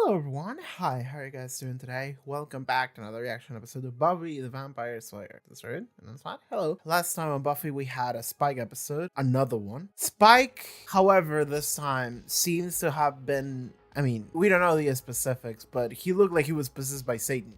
Hello everyone, hi, how are you guys doing today? Welcome back to another reaction episode of Buffy the Vampire Slayer. That's right, and that's fine. Hello. Last time on Buffy we had a Spike episode, another one. Spike, however, this time seems to have been, we don't know the specifics, but he looked like he was possessed by Satan.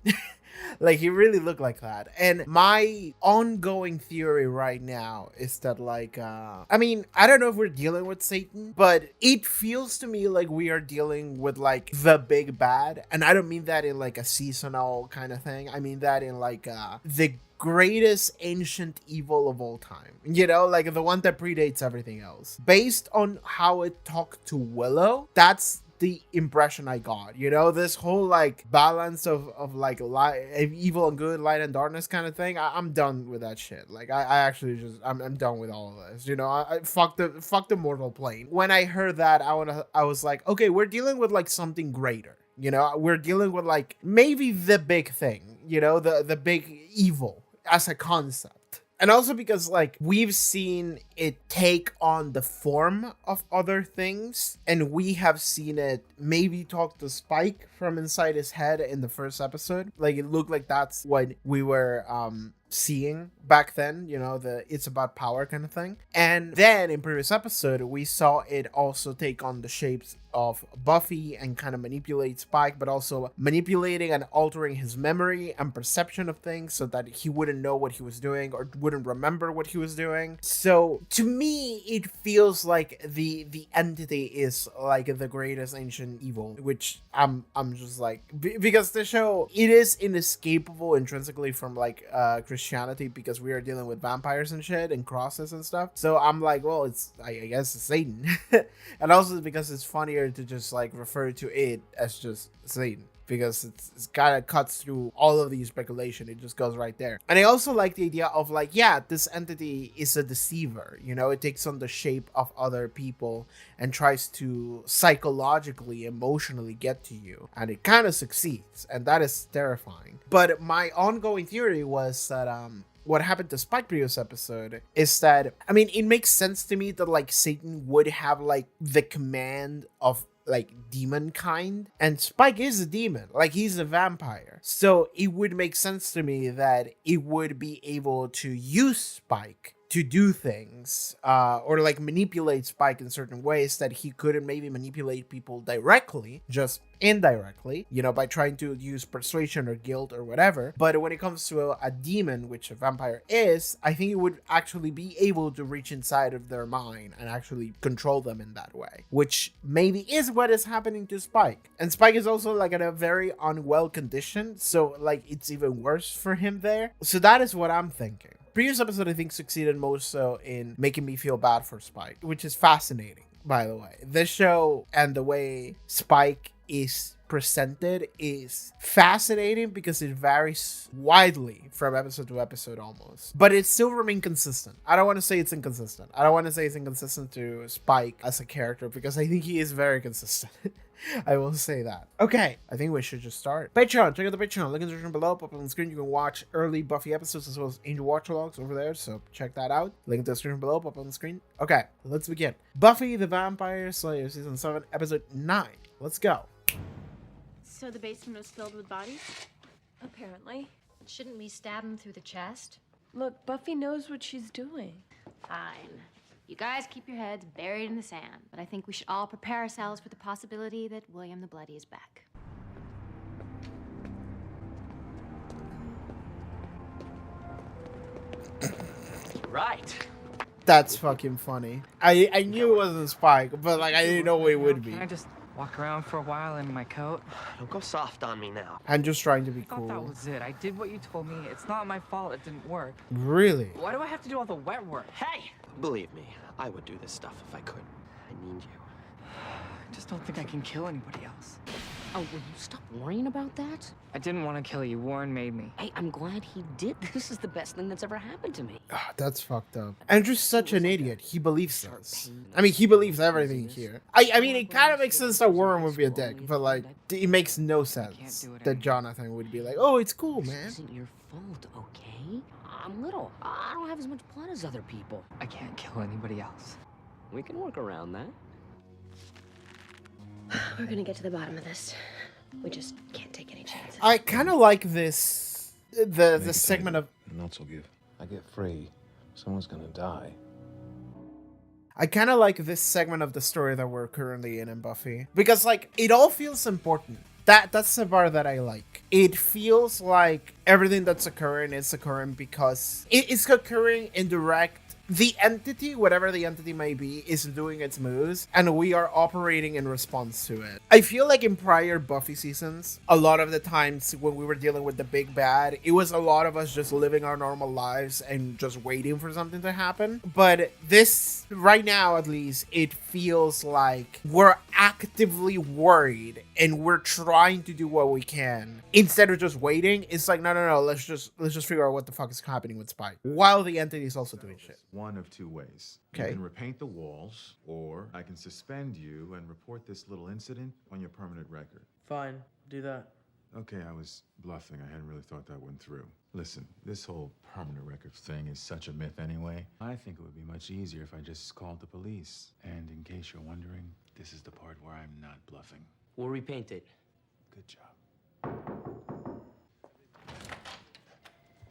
Like he really looked like that. And my ongoing theory right now is that I don't know if we're dealing with Satan, but it feels to me like we are dealing with like the big bad. And I don't mean that in like a seasonal kind of thing. I mean that in like the greatest ancient evil of all time, like the one that predates everything else. Based on how it talked to Willow, that's the impression I got. This whole like balance of like light, evil and good, light and darkness kind of thing. I'm done with that shit. Like I actually just I'm done with all of this. I fuck the mortal plane. When I heard that, I was like, okay, we're dealing with like something greater. We're dealing with like maybe the big thing. The big evil as a concept. And also because like we've seen it take on the form of other things, and we have seen it maybe talk to Spike from inside his head in the first episode. Like it looked like that's what we were seeing back then, the it's about power kind of thing. And then in previous episode we saw it also take on the shapes of Buffy and kind of manipulate Spike, but also manipulating and altering his memory and perception of things so that he wouldn't know what he was doing or wouldn't remember what he was doing. So to me it feels like the entity is like the greatest ancient evil, which I'm just like, because the show, it is inescapable intrinsically from like Christianity, because we are dealing with vampires and shit and crosses and stuff. So I'm like, well, it's I guess it's Satan. And also because it's funnier to just like refer to it as just Satan, because it's kind of cuts through all of the speculation. It just goes right there. And I also like the idea of like, yeah, this entity is a deceiver. It takes on the shape of other people and tries to psychologically, emotionally get to you. And it kind of succeeds. And that is terrifying. But my ongoing theory was that what happened to Spike previous episode is that, it makes sense to me that like Satan would have like the command of like demon kind, and Spike is a demon, like he's a vampire. So it would make sense to me that it would be able to use Spike to do things, or like manipulate Spike in certain ways that he couldn't maybe manipulate people directly, just indirectly, by trying to use persuasion or guilt or whatever. But when it comes to a demon, which a vampire is, I think it would actually be able to reach inside of their mind and actually control them in that way, which maybe is what is happening to Spike. And Spike is also like in a very unwell condition, so like it's even worse for him there. So that is what I'm thinking. Previous episode, I think, succeeded most so in making me feel bad for Spike, which is fascinating, by the way. This show and the way Spike is presented is fascinating because it varies widely from episode to episode almost, but it still remains consistent. I don't want to say it's inconsistent. I don't want to say it's inconsistent to Spike as a character, because I think he is very consistent. I will say that. Okay, I think we should just start. Patreon, check out the Patreon. Link in the description below. Up on the screen, you can watch early Buffy episodes as well as Angel Watch Logs over there, so check that out. Link in the description below. Up on the screen. Okay, let's begin. Buffy the Vampire Slayer, season 7, episode 9. Let's go. So the basement was filled with bodies? Apparently. Shouldn't we stab him through the chest? Look, Buffy knows what she's doing. Fine. You guys keep your heads buried in the sand, but I think we should all prepare ourselves for the possibility that William the Bloody is back. Right. That's fucking funny. I knew it wasn't Spike, but like I didn't know it would be. Can I just walk around for a while in my coat? Don't go soft on me now. I'm just trying to be I thought that cool. was it. I did what you told me. It's not my fault it didn't work. Really? Why do I have to do all the wet work? Hey! Believe me, I would do this stuff if I could. I need you. I just don't think I can kill anybody else. Oh, will you stop worrying about that? I didn't want to kill you. Warren made me. Hey, I'm glad he did. This is the best thing that's ever happened to me. That's fucked up. Andrew's such an idiot. He believes this. He believes everything here. It kind of makes sense that Warren would be a dick, but like, it makes no sense that Jonathan would be like, oh, it's cool, man. This isn't your fault, okay? I'm little. I don't have as much blood as other people. I can't kill anybody else. We can work around that. We're gonna get to the bottom of this. We just can't take any chances. I kind of like this, the Make it segment tighter, of, and also give. I get free, someone's gonna die. I kind of like this segment of the story that we're currently in Buffy, because like it all feels important. That's the part that I like. It feels like everything that's occurring is occurring because it's occurring in direct. The entity, whatever the entity may be, is doing its moves, and we are operating in response to it. I feel like in prior Buffy seasons, a lot of the times when we were dealing with the big bad, it was a lot of us just living our normal lives and just waiting for something to happen. But this, right now at least, it feels like we're actively worried and we're trying to do what we can. Instead of just waiting, it's like, no, let's just figure out what the fuck is happening with Spike. While the entity is also doing shit. One of two ways. Okay. You can repaint the walls, or I can suspend you and report this little incident on your permanent record. Fine, do that. Okay, I was bluffing. I hadn't really thought that one through. Listen, this whole permanent record thing is such a myth anyway. I think it would be much easier if I just called the police. And in case you're wondering, this is the part where I'm not bluffing. We'll repaint it. Good job.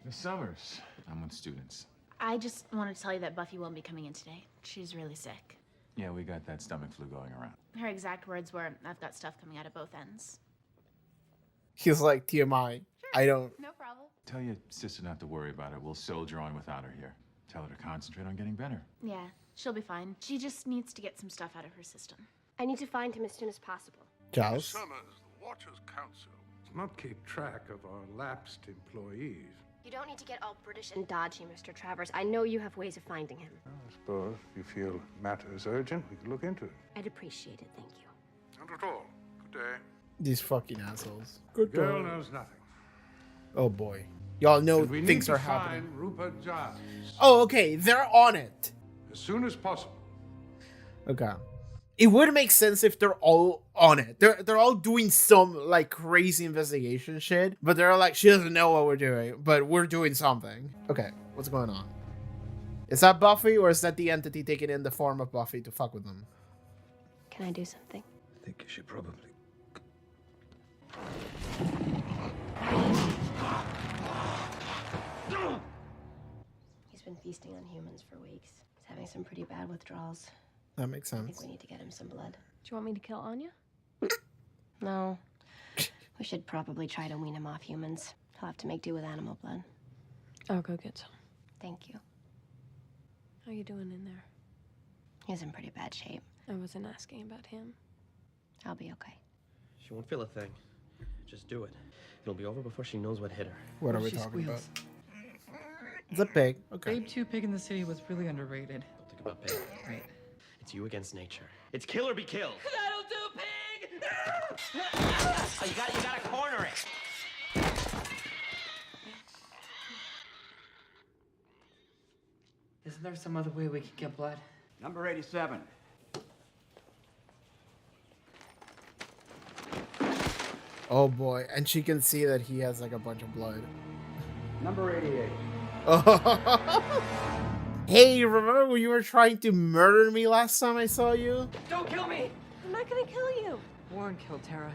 Miss Summers, I'm with students. I just wanted to tell you that Buffy won't be coming in today. She's really sick. Yeah, we got that stomach flu going around. Her exact words were, "I've got stuff coming out of both ends." He's like, TMI. I don't. No problem. Tell your sister not to worry about it. We'll soldier on without her here. Tell her to concentrate on getting better. Yeah, she'll be fine. She just needs to get some stuff out of her system. I need to find him as soon as possible. Giles. Summers, the Watchers Council does not keep track of our lapsed employees. You don't need to get all British and dodgy, Mr. Travers. I know you have ways of finding him. I suppose if you feel matters urgent, we could look into it. I'd appreciate it, thank you. Not at all. Good day. These fucking assholes. Good Girl girl. knows nothing. Oh boy. Y'all know And we things need to are happening. find Rupert Giles Oh, okay. They're on it. as soon as possible. Okay. It would make sense if they're all on it. They're all doing some like crazy investigation shit, but they're like, she doesn't know what we're doing, but we're doing something. Okay, what's going on? Is that Buffy, or is that the entity taking in the form of Buffy to fuck with them? Can I do something? I think you should probably. He's been feasting on humans for weeks. He's having some pretty bad withdrawals. That makes I sense. think we need to get him some blood. Do you want me to kill Anya? No. We should probably try to wean him off humans. He'll have to make do with animal blood. I'll go get some. Thank you. How you doing in there? He's in pretty bad shape. I wasn't asking about him. I'll be okay. She won't feel a thing. Just do it. It'll be over before she knows what hit her. What are we She talking about? squeals. It's a pig. Okay. Babe 2 Pig in the City was really underrated. Don't think about pig. Right. It's you against nature. It's kill or be killed. That'll do, pig! Oh, you gotta corner it. Isn't there some other way we can get blood? Number 87. Oh boy, and she can see that he has like a bunch of blood. Number 88. Hey, remember when you were trying to murder me last time I saw you? Don't kill me! I'm not gonna kill you. Warren killed Tara.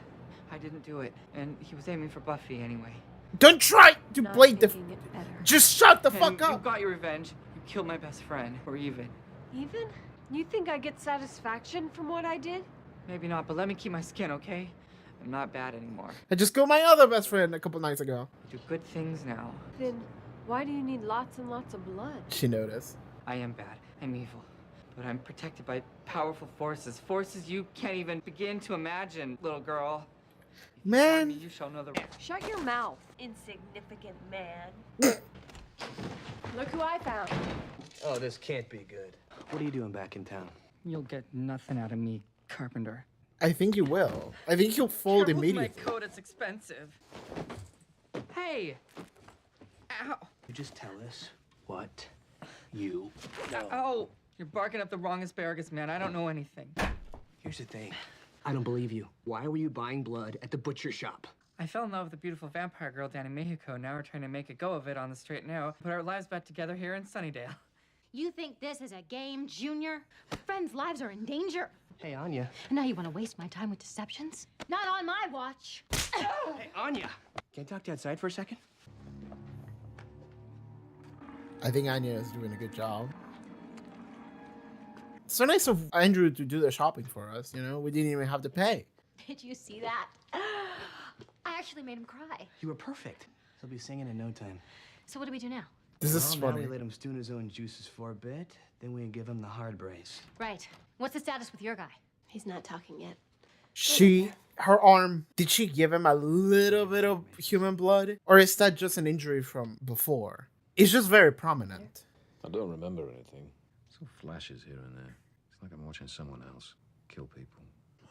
I didn't do it. And he was aiming for Buffy anyway. Don't try to Not blame the. making it better. Just shut the And fuck you up. got your revenge. You killed my best friend. We're even. Even? You think I get satisfaction from what I did? Maybe not, but let me keep my skin, okay? I'm not bad anymore. I just killed my other best friend a couple nights ago. I do good things now. Then why do you need lots and lots of blood? She noticed. I am bad. I'm evil. But I'm protected by powerful forces. Forces you can't even begin to imagine, little girl. If you find Man. me, you shall know the... Shut your mouth, insignificant man. Look who I found. Oh, this can't be good. What are you doing back in town? You'll get nothing out of me, Carpenter. I think you will. I think you'll fold Careful with immediately. my coat, it's expensive. Hey! Ow! You just tell us what you know. Ow! You're barking up the wrong asparagus, man. I don't know anything. Here's the thing. I don't believe you. Why were you buying blood at the butcher shop? I fell in love with the beautiful vampire girl down in Mexico. Now we're trying to make a go of it on the straight and narrow. Put our lives back together here in Sunnydale. You think this is a game, Junior? Friends' lives are in danger. Hey, Anya. And now you want to waste my time with deceptions? Not on my watch. Hey, Anya! Can I talk to you outside for a second? I think Anya is doing a good job. It's so nice of Andrew to do the shopping for us, you know? We didn't even have to pay. Did you see that? I actually made him cry. You were perfect. He'll be singing in no time. So what do we do now? This is Now funny. we let him stew in his own juices for a bit, then we give him the hard brace. Right. What's the status with your guy? He's not talking yet. Her arm, did she give him a little bit of human blood? Or is that just an injury from before? It's just very prominent. I don't remember anything. Some flashes here and there. It's like I'm watching someone else kill people. Oh,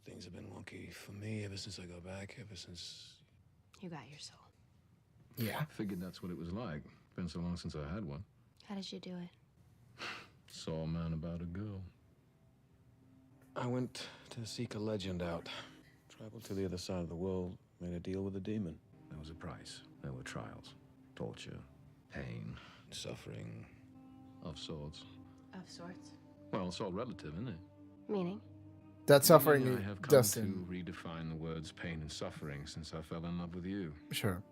things have been wonky for me ever since I got back, ever since... You got your soul. Yeah. I figured that's what it was like. Been so long since I had one. How did you do it? Saw a man about a girl. I went to seek a legend out. Traveled to the other side of the world, made a deal with a demon. There was a price. There were trials, torture, pain, suffering, of sorts. Of sorts. Well, it's all relative, isn't it? Meaning? That suffering I have come doesn't. to redefine the words pain and suffering since I fell in love with you. Sure.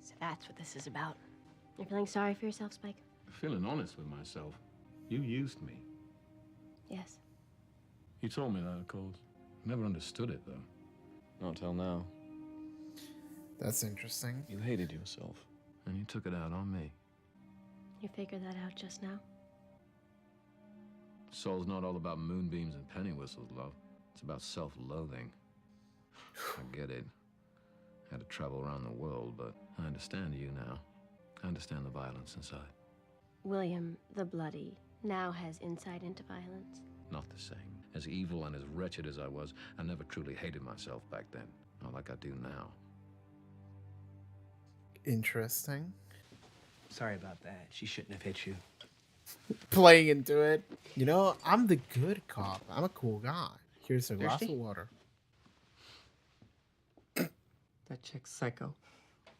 So that's what this is about. You're feeling sorry for yourself, Spike? Feeling honest with myself. You used me. Yes. You told me that, of course. Never understood it, though. Not till now. That's interesting. You hated yourself. And you took it out on me. You figured that out just now? Soul's not all about moonbeams and penny whistles, love. It's about self-loathing. I get it. I had to travel around the world, but I understand you now. I understand the violence inside. William the Bloody now has insight into violence. Not the same. As evil and as wretched as I was, I never truly hated myself back then. Not like I do now. Interesting. Sorry about that. She shouldn't have hit you. Playing into it. You know, I'm the good cop. I'm a cool guy. Here's a glass of water. That chick's psycho.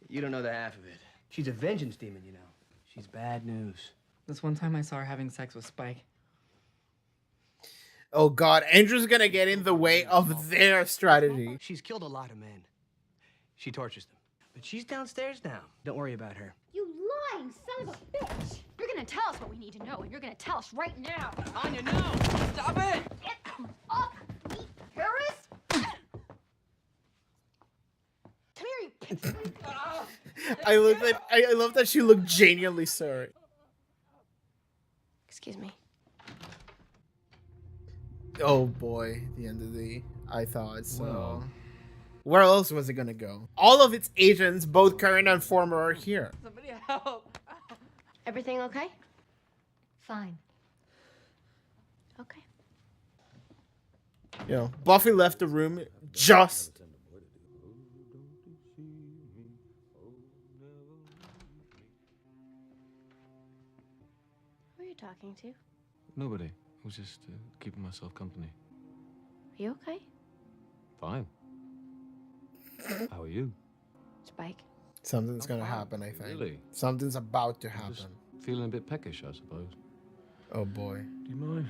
You don't know the half of it. She's a vengeance demon, you know. She's bad news. This one time I saw her having sex with Spike. Oh god, Andrew's gonna get in the way of their strategy. She's killed a lot of men. She tortures them. But she's downstairs now. Don't worry about her. You lying son of a bitch! You're gonna tell us what we need to know, and you're gonna tell us right now. Anya, no! Stop it! Get off me, Harris! Come here, you pig! I love that she looked genuinely sorry. Excuse me. Oh boy, the end of the I thought so. Well. Where else was it gonna go? All of its agents, both current and former, are here. Somebody help! Everything okay? Fine. Okay. You know, Buffy left the room just. Who are you talking to? Are Nobody. I was just keeping myself company. you okay? Fine. How are you? Spike? Something's gonna happen, I think. Really? Something's about to I'm happen. just feeling a bit peckish, I suppose. Oh boy. Do you mind?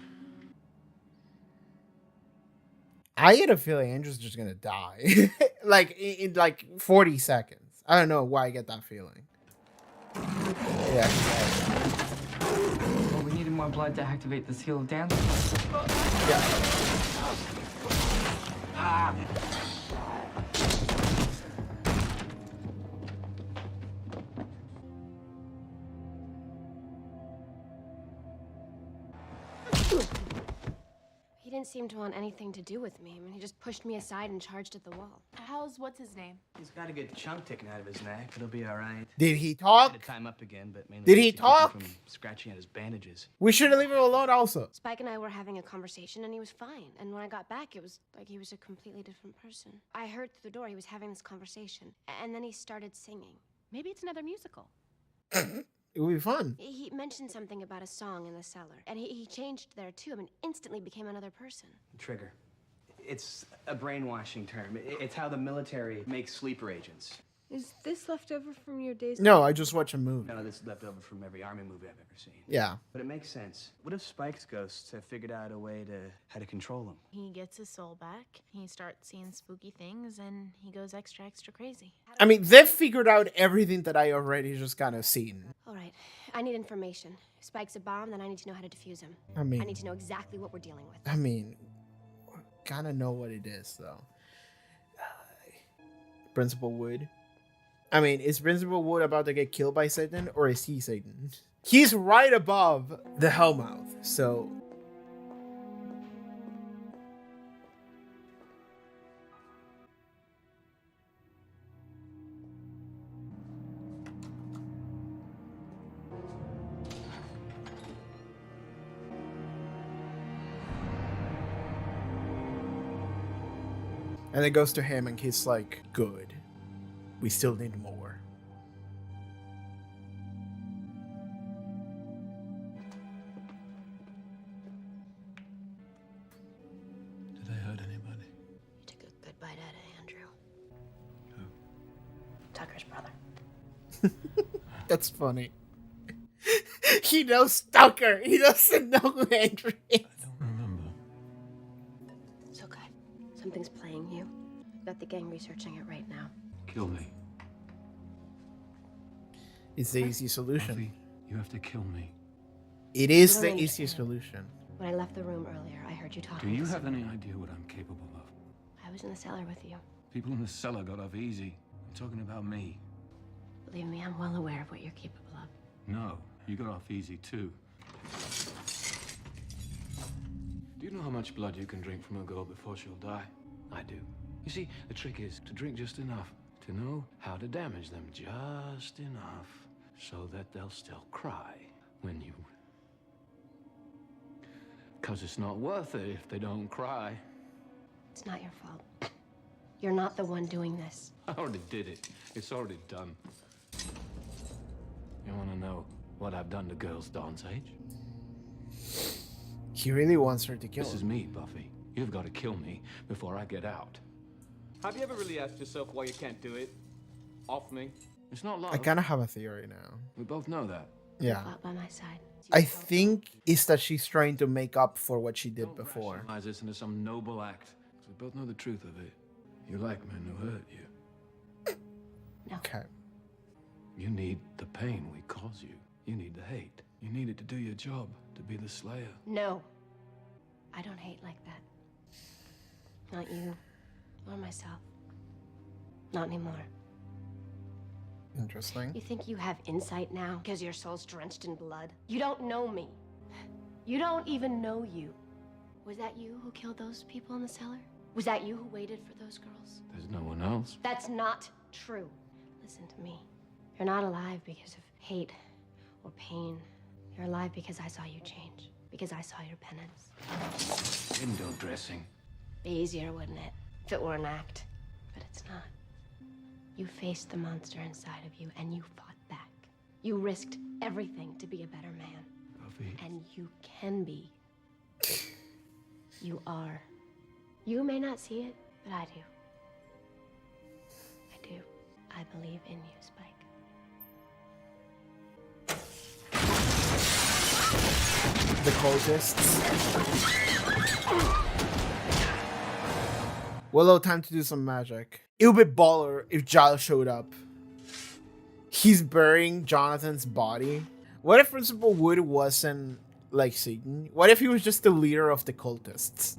I get a feeling Andrew's just gonna die. Like in like 40 seconds. I don't know why I get that feeling. Yeah. Well, we needed more blood to activate the seal of dance. He didn't seem to want anything to do with me. I mean, he just pushed me aside and charged at the wall. How's what's his name? He's got a good chunk taken out of his neck. It'll be all right. Did he Had talk? to tie him up again, but mainly Did he just to keep him talk? from scratching at his bandages. We should leave him alone also. Spike and I were having a conversation and he was fine. And when I got back, it was like he was a completely different person. I heard through the door he was having this conversation. And then he started singing. Maybe it's another musical. It would be fun. He mentioned something about a song in the cellar. And he changed there too. I mean, instantly became another person. Trigger. It's a brainwashing term. It's how the military makes sleeper agents. Is this left over from your days? No, I just watched a movie. No, this is left over from every army movie I've ever seen. Yeah. But it makes sense. What if Spike's ghosts have figured out a way to how to control him? He gets his soul back, he starts seeing spooky things, and he goes extra crazy. I mean, they've figured out everything that I already just kind of seen. All right, I need information. If Spike's a bomb, then I need to know how to defuse him. I mean, I need to know exactly what we're dealing with. I mean, kind of know what it is, though. Principal Wood. I mean, is Principal Wood about to get killed by Satan, or is he Satan? He's right above the Hellmouth, so... And it goes to him, and he's like, good. We still need more. Did I hurt anybody? You took a good bite out of Andrew. Who? Tucker's brother. That's funny. He knows Tucker. He doesn't know who Andrew is. I don't remember. It's okay. Something's playing you. Got the gang researching it right now. Kill me. It's the easy solution. Buffy, you have to kill me. It is You the don't easy understand. solution. When I left the room earlier, I heard you talking. Do you to have someone. any idea what I'm capable of? I was in the cellar with you. People in the cellar got off easy. I'm talking about me. Believe me, I'm well aware of what you're capable of. No, you got off easy too. Do you know how much blood you can drink from a girl before she'll die? I do. You see, the trick is to drink just enough to know how to damage them just enough so that they'll still cry when you... Because it's not worth it if they don't cry. It's not your fault. You're not the one doing this. I already did it. It's already done. You want to know what I've done to girls Dawn's age? He really wants her to kill This is him. me, Buffy. You've got to kill me before I get out. Have you ever really asked yourself why you can't do it? Off me? It's not love. I kind of have a theory now. We both know that. Yeah. Fought by my side. I think it's that she's trying to make up for what she did Don't before. rationalize this into some noble act. 'Cause we both know the truth of it. You like men who hurt you. No. Okay. You need the pain we cause you. You need the hate. You need it to do your job, to be the slayer. No. I don't hate like that. Not you. Or myself. Not anymore. Interesting. You think you have insight now because your soul's drenched in blood? You don't know me. You don't even know you. Was that you who killed those people in the cellar? Was that you who waited for those girls? There's no one else. That's not true. Listen to me. You're not alive because of hate or pain. You're alive because I saw you change. Because I saw your penance. Window dressing. Be easier, wouldn't it? If it were an act. But it's not. You faced the monster inside of you and you fought back. You risked everything to be a better man. Buffy. And you can be. You are. You may not see it, but I do. I do. I believe in you, Spike. The cultists. Willow, time to do some magic. It would be baller if Giles showed up. He's burying Jonathan's body. What if Principal Wood wasn't like Satan? What if he was just the leader of the cultists?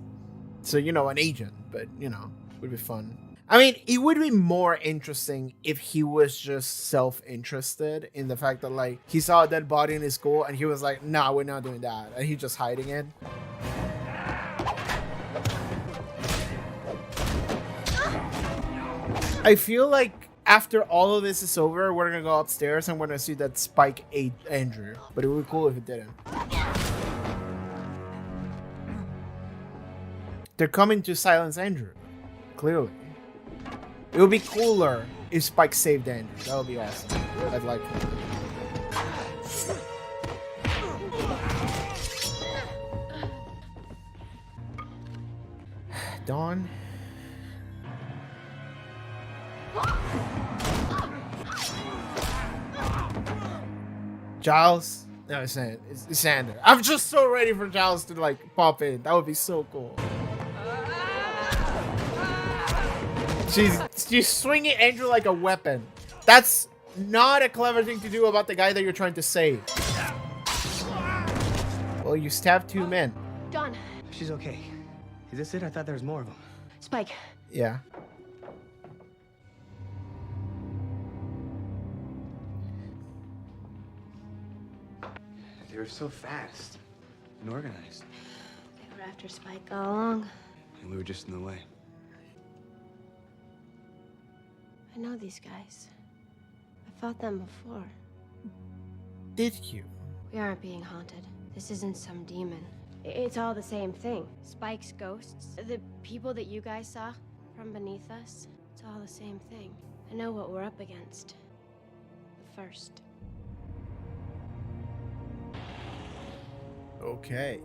So, you know, an agent, but, you know, would be fun. I mean, it would be more interesting if he was just self-interested in the fact that, like, he saw a dead body in his school and he was like, nah, we're not doing that. And he's just hiding it. I feel like after all of this is over, we're gonna go upstairs and we're gonna see that Spike ate Andrew. But it would be cool if it didn't. They're coming to silence Andrew. Clearly. It would be cooler if Spike saved Andrew. That would be awesome. I'd like that. Dawn. Giles? No, it's Sander. I'm just so ready for Giles to like pop in. That would be so cool. She's swinging Andrew like a weapon. That's not a clever thing to do about the guy that you're trying to save. Well, you stabbed 2 men. John. She's okay. Is this it? I thought there was more of them. Spike. Yeah. They were so fast and organized. They were after Spike all along. And we were just in the way. I know these guys. I fought them before. Did you? We aren't being haunted. This isn't some demon. It's all the same thing. Spike's ghosts, the people that you guys saw from beneath us, it's all the same thing. I know what we're up against. The first. Okay.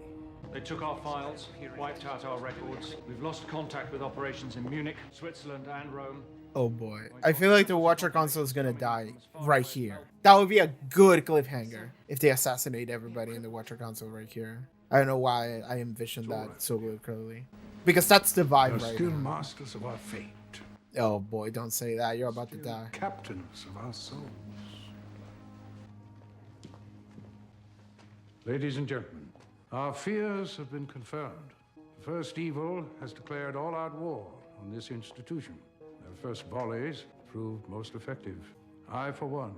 They took our files, wiped out our records. We've lost contact with operations in Munich, Switzerland, and Rome. Oh boy. I feel like the Watcher console is gonna die right here. That would be a good cliffhanger if they assassinate everybody in the Watcher console right here. I don't know why I envisioned that so clearly. Because that's the vibe We're right still now. masters of our fate. Oh boy, don't say that. You're about to die. Captains of our souls. Ladies and gentlemen, our fears have been confirmed. The first evil has declared all-out war on this institution. Their first volleys proved most effective. I, for one,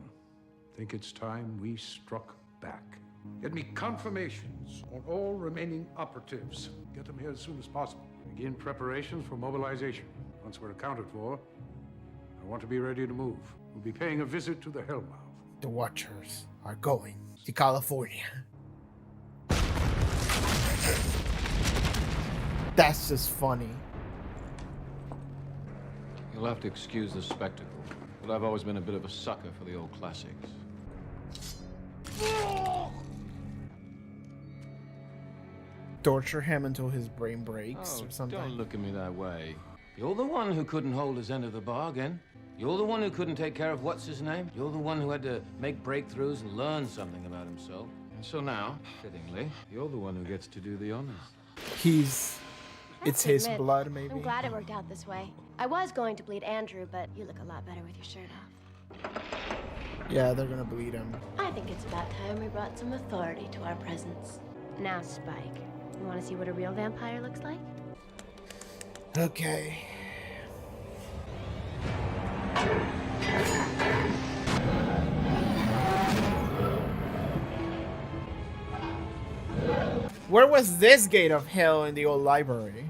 think it's time we struck back. Get me confirmations on all remaining operatives. Get them here as soon as possible. Begin preparations for mobilization. Once we're accounted for, I want to be ready to move. We'll be paying a visit to the Hellmouth. The Watchers are going to California. That's just funny. You'll have to excuse the spectacle, but I've always been a bit of a sucker for the old classics. Torture him until his brain breaks or something. Don't look at me that way. You're the one who couldn't hold his end of the bargain. You're the one who couldn't take care of what's his name. You're the one who had to make breakthroughs and learn something about himself. And so now, fittingly, you're the one who gets to do the honors. It's his blood, maybe. I'm glad it worked out this way. I was going to bleed Andrew, but you look a lot better with your shirt off. Yeah, they're gonna bleed him. I think it's about time we brought some authority to our presence. Now, Spike, you want to see what a real vampire looks like? Okay. Where was this gate of hell in the old library?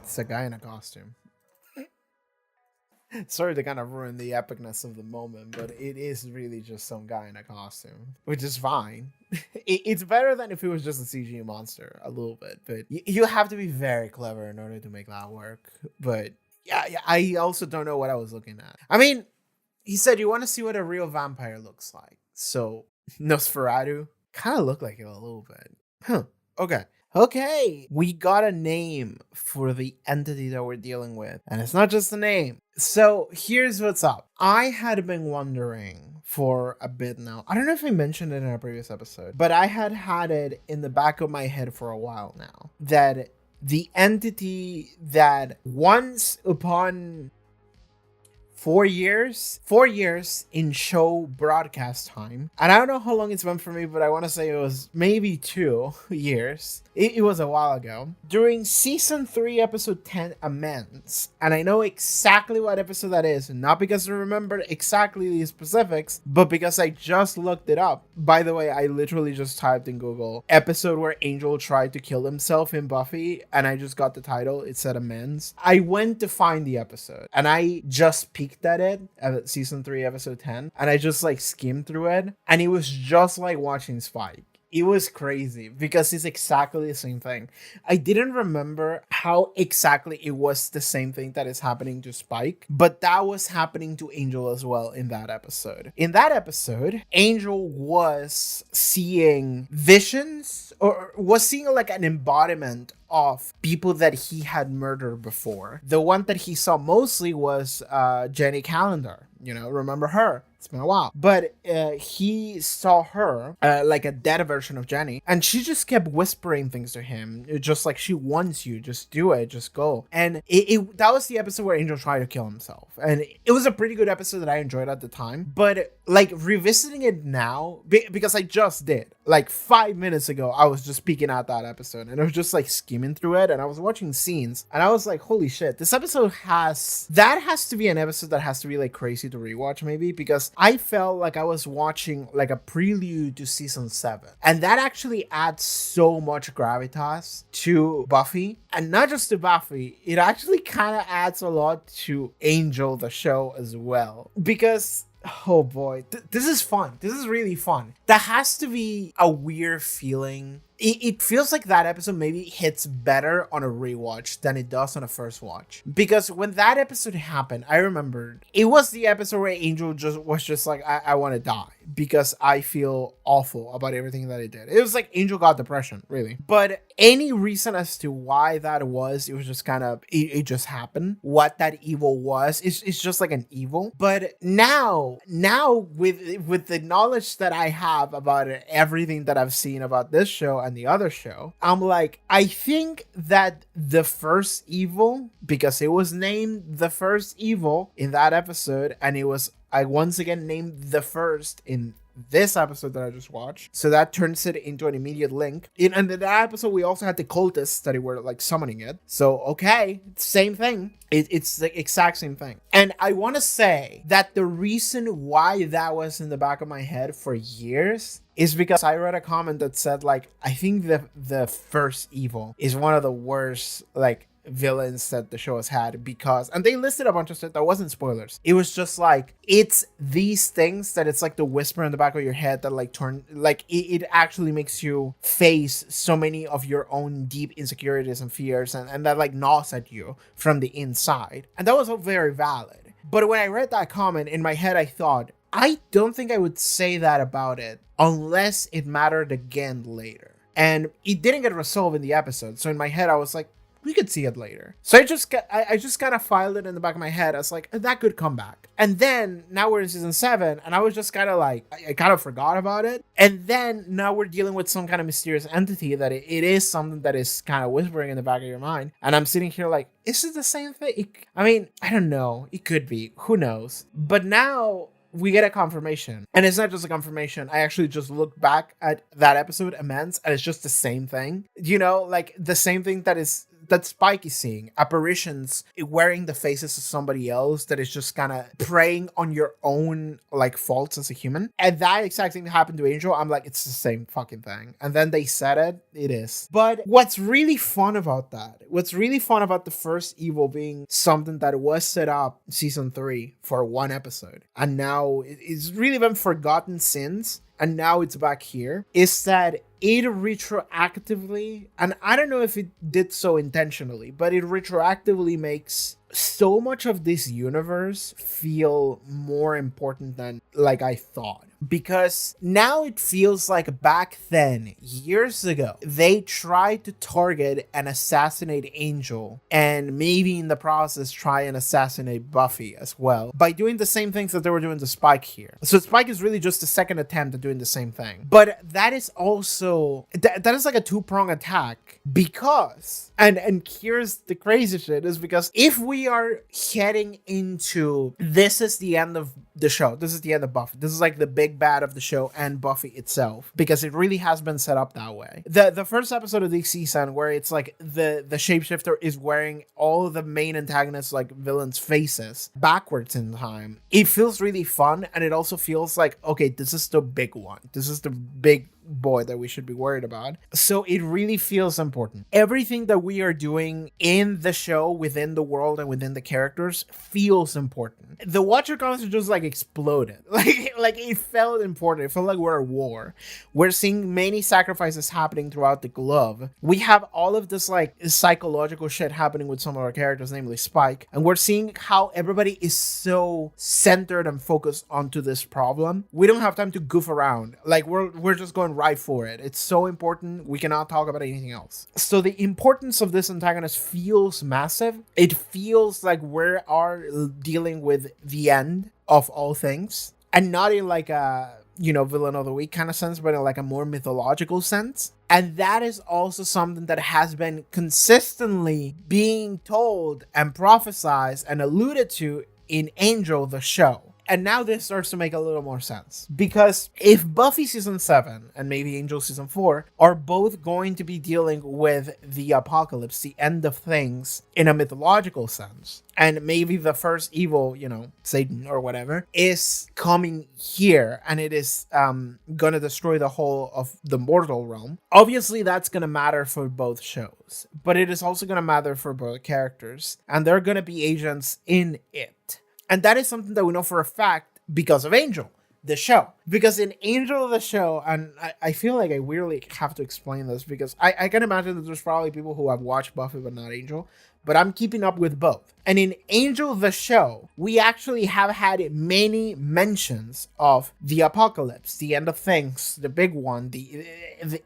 It's a guy in a costume. Sorry to kind of ruin the epicness of the moment, but it is really just some guy in a costume, which is fine. It's better than if it was just a CG monster, a little bit, but you have to be very clever in order to make that work. But yeah, I also don't know what I was looking at. I mean, he said you want to see what a real vampire looks like. So Nosferatu kind of looked like it a little bit. Huh. Okay, we got a name for the entity that we're dealing with, and it's not just a name. So here's what's up. I had been wondering for a bit now. I don't know if I mentioned it in a previous episode, but I had it in the back of my head for a while now that the entity that once upon 4 years in show broadcast time. And I don't know how long it's been for me, but I want to say it was maybe 2 years. It was a while ago. During season 3, episode 10, Amends. And I know exactly what episode that is. Not because I remember exactly the specifics, but because I just looked it up. By the way, I literally just typed in Google episode where Angel tried to kill himself in Buffy, and I just got the title. It said Amends. I went to find the episode, and I just peeked at it at season 3, episode 10, and I just like skimmed through it, and it was just like watching Spike. It was crazy because it's exactly the same thing. I didn't remember how exactly it was the same thing that is happening to Spike, but that was happening to Angel as well in that episode. In that episode, Angel was seeing visions or was seeing like an embodiment of people that he had murdered before. The one that he saw mostly was Jenny Calendar. You know, remember her? It's been a while. But he saw her, like a dead version of Jenny, and she just kept whispering things to him. Just like, she wants you, just do it, just go. And that was the episode where Angel tried to kill himself. And it was a pretty good episode that I enjoyed at the time. But like revisiting it now, because I just did, like 5 minutes ago, I was just peeking at that episode and I was just like skimming through it and I was watching scenes and I was like, holy shit, this episode has to be an episode that has to be like crazy to rewatch maybe, because I felt like I was watching like a prelude to season 7, and that actually adds so much gravitas to Buffy, and not just to Buffy, it actually kind of adds a lot to Angel the show as well, because oh boy, this is fun. This is really fun. That has to be a weird feeling. It feels like that episode maybe hits better on a rewatch than it does on a first watch. Because when that episode happened, I remembered it was the episode where Angel was just like, I want to die because I feel awful about everything that I did. It was like Angel got depression, really. But any reason as to why that was, it was just kind of, it just happened. What that evil was, it's just like an evil. But now with the knowledge that I have about everything that I've seen about this show and the other show, I'm like, I think that the first evil, because it was named the first evil in that episode, and it was, I once again named the first in this episode that I just watched, so that turns it into an immediate link. And in that episode, we also had the cultists that were like summoning it. So okay, same thing. It's the exact same thing. And I want to say that the reason why that was in the back of my head for years is because I read a comment that said like, I think the first evil is one of the worst like villains that the show has had, because, and they listed a bunch of stuff that wasn't spoilers. It was just like, it's these things that it's like the whisper in the back of your head that like turn, like it actually makes you face so many of your own deep insecurities and fears, and that like gnaws at you from the inside. And that was all very valid. But when I read that comment, in my head I thought, I don't think I would say that about it unless it mattered again later. And it didn't get resolved in the episode. So in my head I was like, we could see it later. So I just kind of filed it in the back of my head. I was like, that could come back. And then now we're in season 7, and I was just kind of like, I kind of forgot about it. And then now we're dealing with some kind of mysterious entity that it is something that is kind of whispering in the back of your mind. And I'm sitting here like, is it the same thing? I mean, I don't know. It could be. Who knows? But now we get a confirmation, and it's not just a confirmation. I actually just looked back at that episode immense, and it's just the same thing, you know, like the same thing that Spike is seeing, apparitions wearing the faces of somebody else that is just kind of preying on your own like faults as a human. And that exact thing happened to Angel. I'm like, it's the same fucking thing. And then they said it is. But what's really fun about the first evil being something that was set up season 3 for one episode, and now it's really been forgotten since, and now it's back here, is that it retroactively, and I don't know if it did so intentionally, but it retroactively makes so much of this universe feel more important than like I thought. Because now it feels like back then, years ago, they tried to target and assassinate Angel, and maybe in the process try and assassinate Buffy as well, by doing the same things that they were doing to Spike here. So Spike is really just a second attempt at doing the same thing. But that is also, that is like a two-pronged attack, because, and here's the crazy shit, is because if we are heading into, this is the end of the show, this is the end of Buffy, this is like the big bad of the show and Buffy itself, because it really has been set up that way. The first episode of this season, where it's like the shapeshifter is wearing all of the main antagonists like villains' faces backwards in time, it feels really fun, and it also feels like, okay, this is the big one, this is the big boy that we should be worried about. So it really feels important. Everything that we are doing in the show, within the world and within the characters, feels important. The Watcher Council just like exploded. Like it felt important. It felt like we're at war. We're seeing many sacrifices happening throughout the glove. We have all of this like psychological shit happening with some of our characters, namely Spike, and we're seeing how everybody is so centered and focused onto this problem. We don't have time to goof around. Like we're just going right for it. It's so important. We cannot talk about anything else. So the importance of this antagonist feels massive. It feels like we are dealing with the end of all things, and not in like a villain of the week kind of sense, but in like a more mythological sense. And that is also something that has been consistently being told and prophesized and alluded to in Angel the show. And now this starts to make a little more sense. Because if Buffy season 7 and maybe Angel season 4 are both going to be dealing with the apocalypse, the end of things, in a mythological sense, and maybe the first evil, Satan or whatever, is coming here and it is gonna destroy the whole of the mortal realm, obviously that's gonna matter for both shows. But it is also gonna matter for both characters. And they're gonna be agents in it. And that is something that we know for a fact because of Angel, the show. Because in Angel, the show, and I feel like I really have to explain this because I can imagine that there's probably people who have watched Buffy but not Angel, but I'm keeping up with both. And in Angel, the show, we actually have had many mentions of the apocalypse, the end of things, the big one, the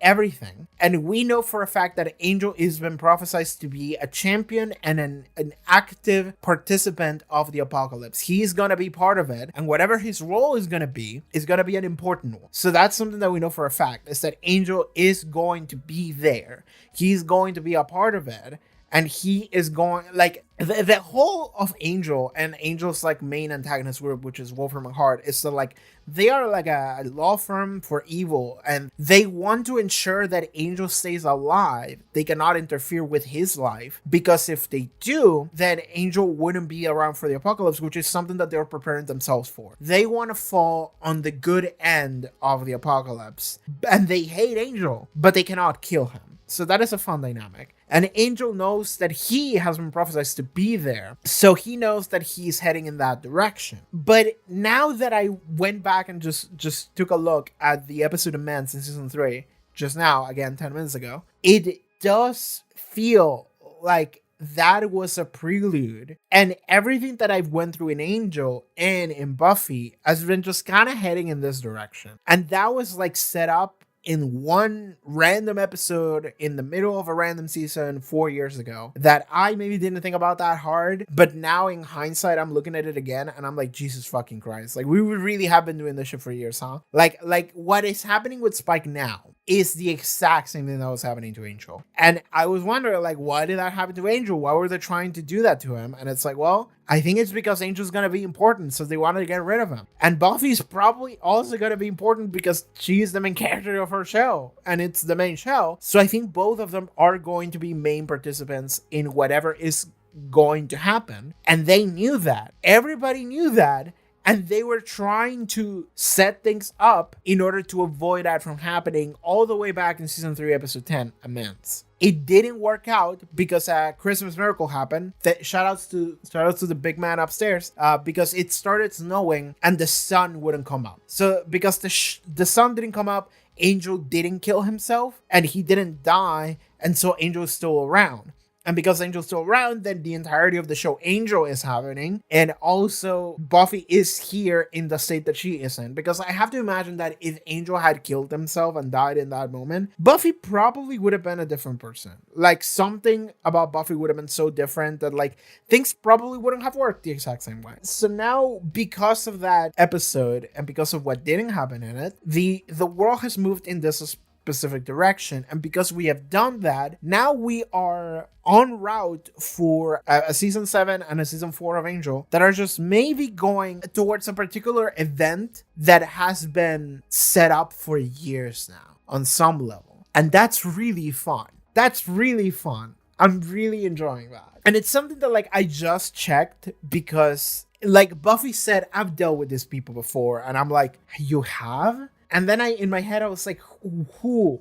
everything. And we know for a fact that Angel has been prophesied to be a champion and an active participant of the apocalypse. He's going to be part of it. And whatever his role is going to be an important one. So that's something that we know for a fact, is that Angel is going to be there. He's going to be a part of it. And he is going, like, the whole of Angel and Angel's, like, main antagonist group, which is Wolfram and Hart, is that, like, they are, like, a law firm for evil. And they want to ensure that Angel stays alive. They cannot interfere with his life. Because if they do, then Angel wouldn't be around for the apocalypse, which is something that they're preparing themselves for. They want to fall on the good end of the apocalypse. And they hate Angel, but they cannot kill him. So that is a fun dynamic. And Angel knows that he has been prophesied to be there. So he knows that he's heading in that direction. But now that I went back and just took a look at the episode of Men's in season 3, just now, again, 10 minutes ago, it does feel like that was a prelude. And everything that I've went through in Angel and in Buffy has been just kind of heading in this direction. And that was like set up in one random episode in the middle of a random season 4 years ago that I maybe didn't think about that hard, but now in hindsight I'm looking at it again and I'm like, Jesus fucking Christ, like we would really have been doing this shit for years, huh? Like what is happening with Spike now is the exact same thing that was happening to Angel. And I was wondering, like, why did that happen to Angel? Why were they trying to do that to him? And it's like, well, I think it's because Angel's gonna be important, so they wanted to get rid of him. And Buffy's probably also gonna be important because she's the main character of her show, and it's the main show. So I think both of them are going to be main participants in whatever is going to happen. And they knew that. Everybody knew that. And they were trying to set things up in order to avoid that from happening all the way back in season 3, episode 10, Immense. It didn't work out because a Christmas miracle happened. Shout outs to the big man upstairs because it started snowing and the sun wouldn't come up. So because the sun didn't come up, Angel didn't kill himself and he didn't die. And so Angel is still around. And because Angel's still around, then the entirety of the show Angel is happening. And also Buffy is here in the state that she is in. Because I have to imagine that if Angel had killed himself and died in that moment, Buffy probably would have been a different person. Like something about Buffy would have been so different that like things probably wouldn't have worked the exact same way. So now because of that episode and because of what didn't happen in it, the world has moved in this specific direction. And because we have done that, now we are en route for a season 7 and a season 4 of Angel that are just maybe going towards a particular event that has been set up for years now on some level. And that's really fun. That's really fun. I'm really enjoying that. And it's something that like I just checked because like Buffy said, I've dealt with these people before. And I'm like, you have? And then in my head, I was like, who?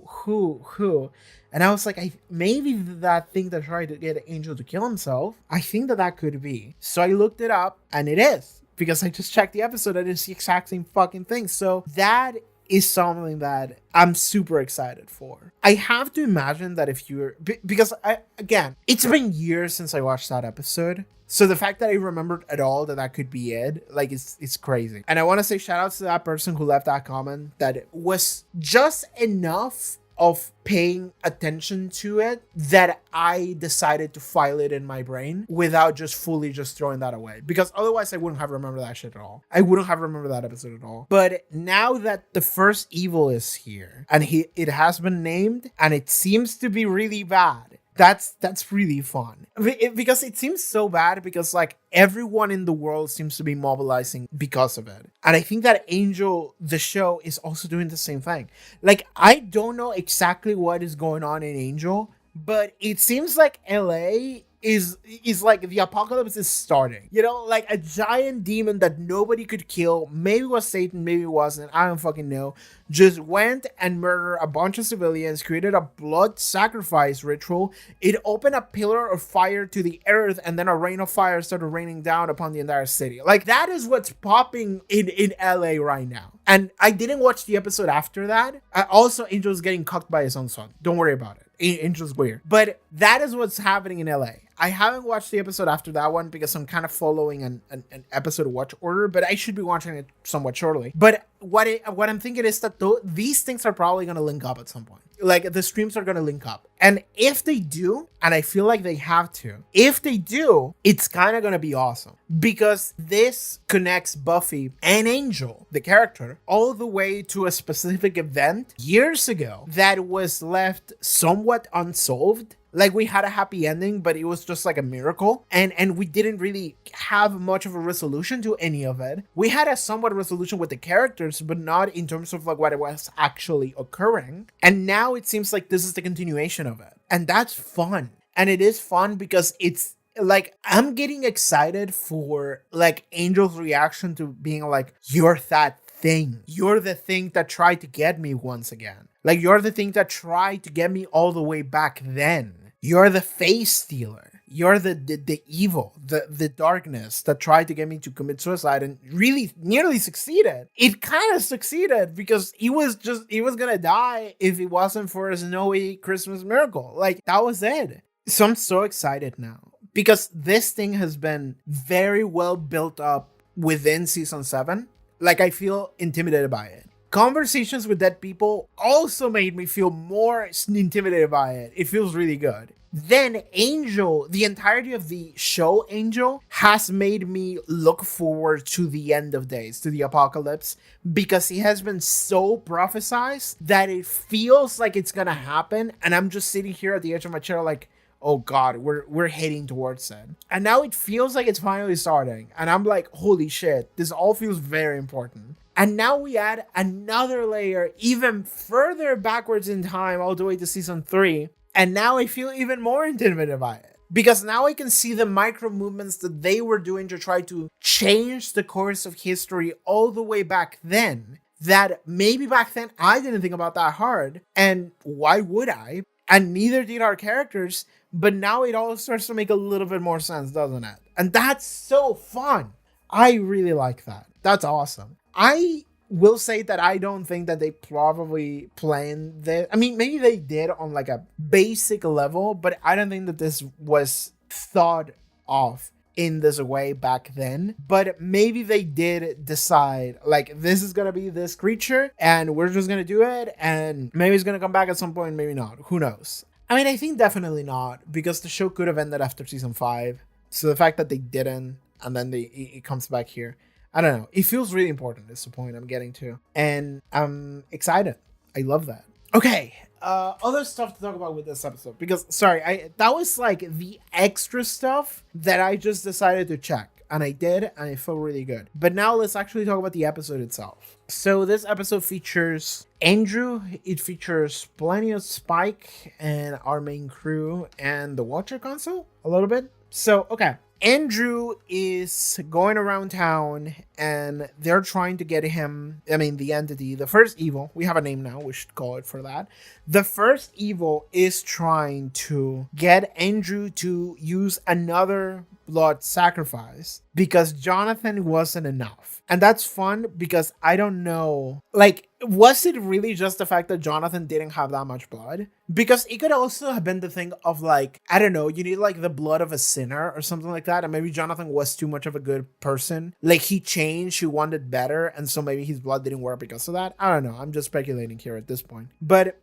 And I was like, maybe that thing that tried to get Angel to kill himself, I think that could be. So I looked it up, and it is. Because I just checked the episode and it's the exact same fucking thing. So that is something that I'm super excited for. I have to imagine that if you're... Because, again, it's been years since I watched that episode. So the fact that I remembered at all that could be it, like, it's crazy. And I want to say shout out to that person who left that comment that was just enough of paying attention to it that I decided to file it in my brain without just fully just throwing that away, because otherwise I wouldn't have remembered that shit at all. I wouldn't have remembered that episode at all. But now that the first evil is here and it has been named and it seems to be really bad, that's really fun. Because it seems so bad because like everyone in the world seems to be mobilizing because of it. And I think that Angel, the show, is also doing the same thing. Like, I don't know exactly what is going on in Angel, but it seems like LA is like the apocalypse is starting. You know, like a giant demon that nobody could kill, maybe it was Satan, maybe it wasn't, I don't fucking know, just went and murdered a bunch of civilians, created a blood sacrifice ritual. It opened a pillar of fire to the earth, and then a rain of fire started raining down upon the entire city. Like, that is what's popping in LA right now. And I didn't watch the episode after that. Also, Angel's getting cucked by his own son. Don't worry about it. Angel's weird. But that is what's happening in LA. I haven't watched the episode after that one because I'm kind of following an episode watch order, but I should be watching it somewhat shortly. But what I'm thinking is that these things are probably going to link up at some point. Like, the streams are going to link up. And if they do, and I feel like they have to, if they do, it's kind of going to be awesome. Because this connects Buffy and Angel, the character, all the way to a specific event years ago that was left somewhat unsolved. Like, we had a happy ending, but it was just like a miracle. And we didn't really have much of a resolution to any of it. We had a somewhat resolution with the characters, but not in terms of like what it was actually occurring. And now it seems like this is the continuation of it. And that's fun. And it is fun because it's like, I'm getting excited for like Angel's reaction to being like, you're that thing. You're the thing that tried to get me once again. Like, you're the thing that tried to get me all the way back then. You're the face stealer. You're the evil, the darkness that tried to get me to commit suicide and really nearly succeeded. It kind of succeeded because he was gonna die if it wasn't for a snowy Christmas miracle. Like, that was it. So I'm so excited now because this thing has been very well built up within season 7. Like, I feel intimidated by it. Conversations with dead people also made me feel more intimidated by it. It feels really good. Then Angel, the entirety of the show Angel, has made me look forward to the end of days, to the apocalypse, because it has been so prophesized that it feels like it's gonna happen. And I'm just sitting here at the edge of my chair like, oh God, we're heading towards it. And now it feels like it's finally starting. And I'm like, holy shit, this all feels very important. And now we add another layer even further backwards in time, all the way to season 3. And now I feel even more intimidated by it. Because now I can see the micro movements that they were doing to try to change the course of history all the way back then. That maybe back then I didn't think about that hard. And why would I? And neither did our characters. But now it all starts to make a little bit more sense, doesn't it? And that's so fun. I really like that. That's awesome. I will say that I don't think that they probably planned this. I mean, maybe they did on like a basic level, but I don't think that this was thought of in this way back then. But maybe they did decide like, this is gonna be this creature and we're just gonna do it, and maybe it's gonna come back at some point, maybe not, who knows. I mean, I think definitely not, because the show could have ended after season 5. So the fact that they didn't, and then it comes back here, I don't know. It feels really important is the point I'm getting to. And I'm excited. I love that. Okay. Other stuff to talk about with this episode. Because, sorry, that was like the extra stuff that I just decided to check. And I did, and it felt really good. But now let's actually talk about the episode itself. So this episode features Andrew. It features plenty of Spike and our main crew and the Watcher console a little bit. So, okay. Andrew is going around town and they're trying to get him, the entity, the first evil, we have a name now, we should call it for that. The first evil is trying to get Andrew to use another blood sacrifice because Jonathan wasn't enough. And that's fun because I don't know, like, was it really just the fact that Jonathan didn't have that much blood? Because it could also have been the thing of like, I don't know, you need like the blood of a sinner or something like that. And maybe Jonathan was too much of a good person. Like he changed, he wanted better. And so maybe his blood didn't work because of that. I don't know. I'm just speculating here at this point. But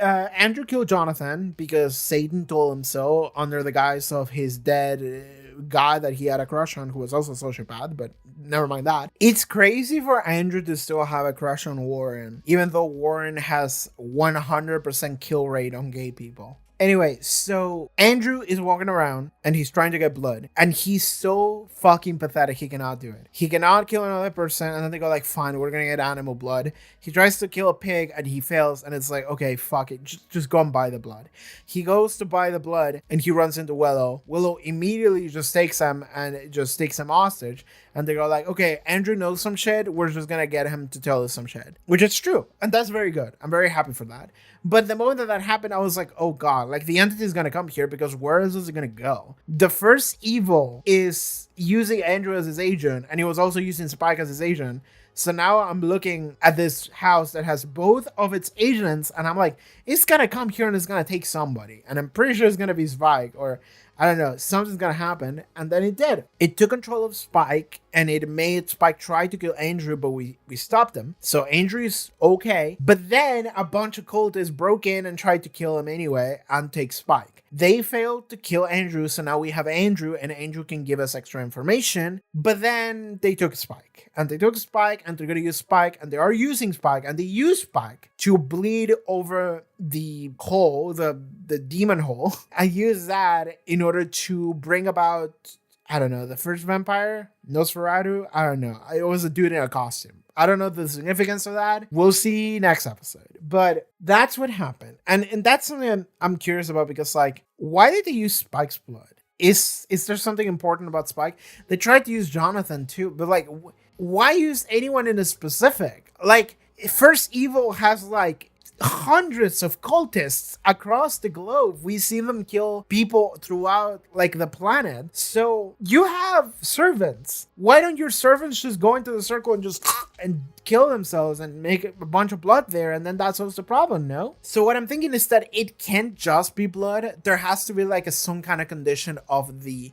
Andrew killed Jonathan because Satan told him so under the guise of his dead guy that he had a crush on, who was also a sociopath, but never mind that. It's crazy for Andrew to still have a crush on Warren, even though Warren has 100% kill rate on gay people. Anyway, so Andrew is walking around and he's trying to get blood and he's so fucking pathetic he cannot do it. He cannot kill another person and then they go like, fine, we're gonna get animal blood. He tries to kill a pig and he fails and it's like, okay, fuck it, just go and buy the blood. He goes to buy the blood and he runs into Willow. Willow immediately just takes him and just takes him hostage. And they go like, okay, Andrew knows some shit. We're just going to get him to tell us some shit. Which is true. And that's very good. I'm very happy for that. But the moment that happened, I was like, oh God, like the entity is going to come here because where is this going to go? The first evil is using Andrew as his agent. And he was also using Spike as his agent. So now I'm looking at this house that has both of its agents. And I'm like, it's going to come here and it's going to take somebody. And I'm pretty sure it's going to be Spike or I don't know, something's gonna happen, and then it did. It took control of Spike, and it made Spike try to kill Andrew, but we stopped him. So Andrew is okay, but then a bunch of cultists broke in and tried to kill him anyway and take Spike. They failed to kill Andrew, so now we have Andrew, and Andrew can give us extra information, but then they took Spike. And they took Spike, and they're gonna use Spike, and they are using Spike, and they use Spike to bleed over the hole, the demon hole. I use that in order to bring about, I don't know, the first vampire, Nosferatu. I don't know. It was a dude in a costume. I don't know the significance of that. We'll see next episode. But that's what happened. And that's something I'm curious about because, like, why did they use Spike's blood? Is there something important about Spike? They tried to use Jonathan too, but like, why use anyone in a specific? Like, First Evil has like hundreds of cultists across the globe. We see them kill people throughout like the planet. So you have servants. Why don't your servants just go into the circle and just and kill themselves and make a bunch of blood there, and then that solves the problem, no? So what I'm thinking is that it can't just be blood. There has to be like some kind of condition of the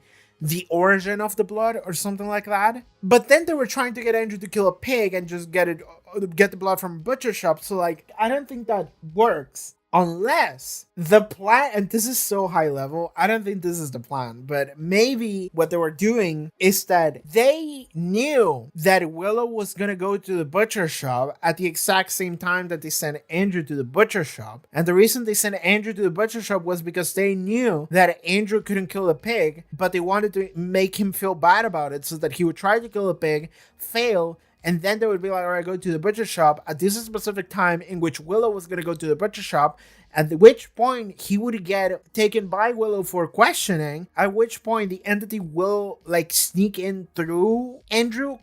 origin of the blood or something like that. But then they were trying to get Andrew to kill a pig and just get the blood from a butcher shop. So like, I don't think that works unless the plan, and this is so high level, I don't think this is the plan, but maybe what they were doing is that they knew that Willow was going to go to the butcher shop at the exact same time that they sent Andrew to the butcher shop. And the reason they sent Andrew to the butcher shop was because they knew that Andrew couldn't kill a pig, but they wanted to make him feel bad about it so that he would try to kill a pig, fail, and then they would be like, all right, go to the butcher shop at this specific time in which Willow was going to go to the butcher shop, at which point he would get taken by Willow for questioning, at which point the entity will like sneak in through Andrew,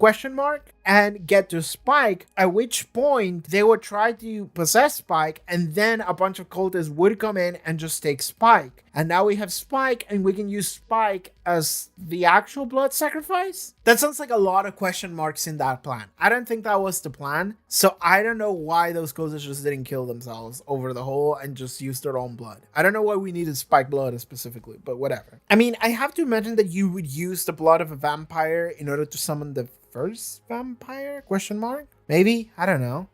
and get to Spike, at which point they would try to possess Spike, and then a bunch of cultists would come in and just take Spike. And now we have Spike, and we can use Spike as the actual blood sacrifice? That sounds like a lot of question marks in that plan. I don't think that was the plan, so I don't know why those cultists just didn't kill themselves over the hole and just use their own blood. I don't know why we needed Spike blood specifically, but whatever. I mean, I have to imagine that you would use the blood of a vampire in order to summon the first vampire? Maybe? I don't know.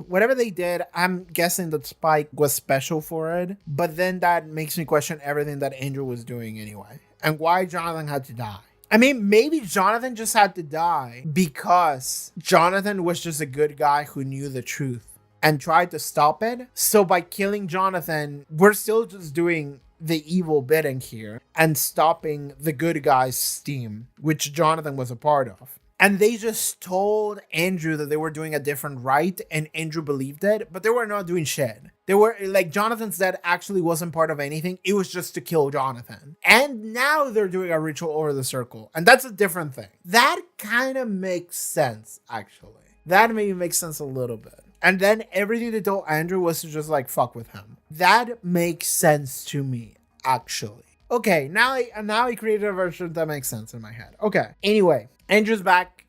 Whatever they did, I'm guessing that Spike was special for it, but then that makes me question everything that Andrew was doing anyway, and why Jonathan had to die. I mean, maybe Jonathan just had to die because Jonathan was just a good guy who knew the truth and tried to stop it. So by killing Jonathan, we're still just doing the evil bidding here and stopping the good guy's steam, which Jonathan was a part of. And they just told Andrew that they were doing a different rite, and Andrew believed it, but they were not doing shit. They were like, Jonathan's death actually wasn't part of anything. It was just to kill Jonathan. And now they're doing a ritual over the circle. And that's a different thing. That kind of makes sense, actually. That maybe makes sense a little bit. And then everything they told Andrew was to just like fuck with him. That makes sense to me, actually. Okay, now I created a version that makes sense in my head. Okay. Anyway, Andrew's back.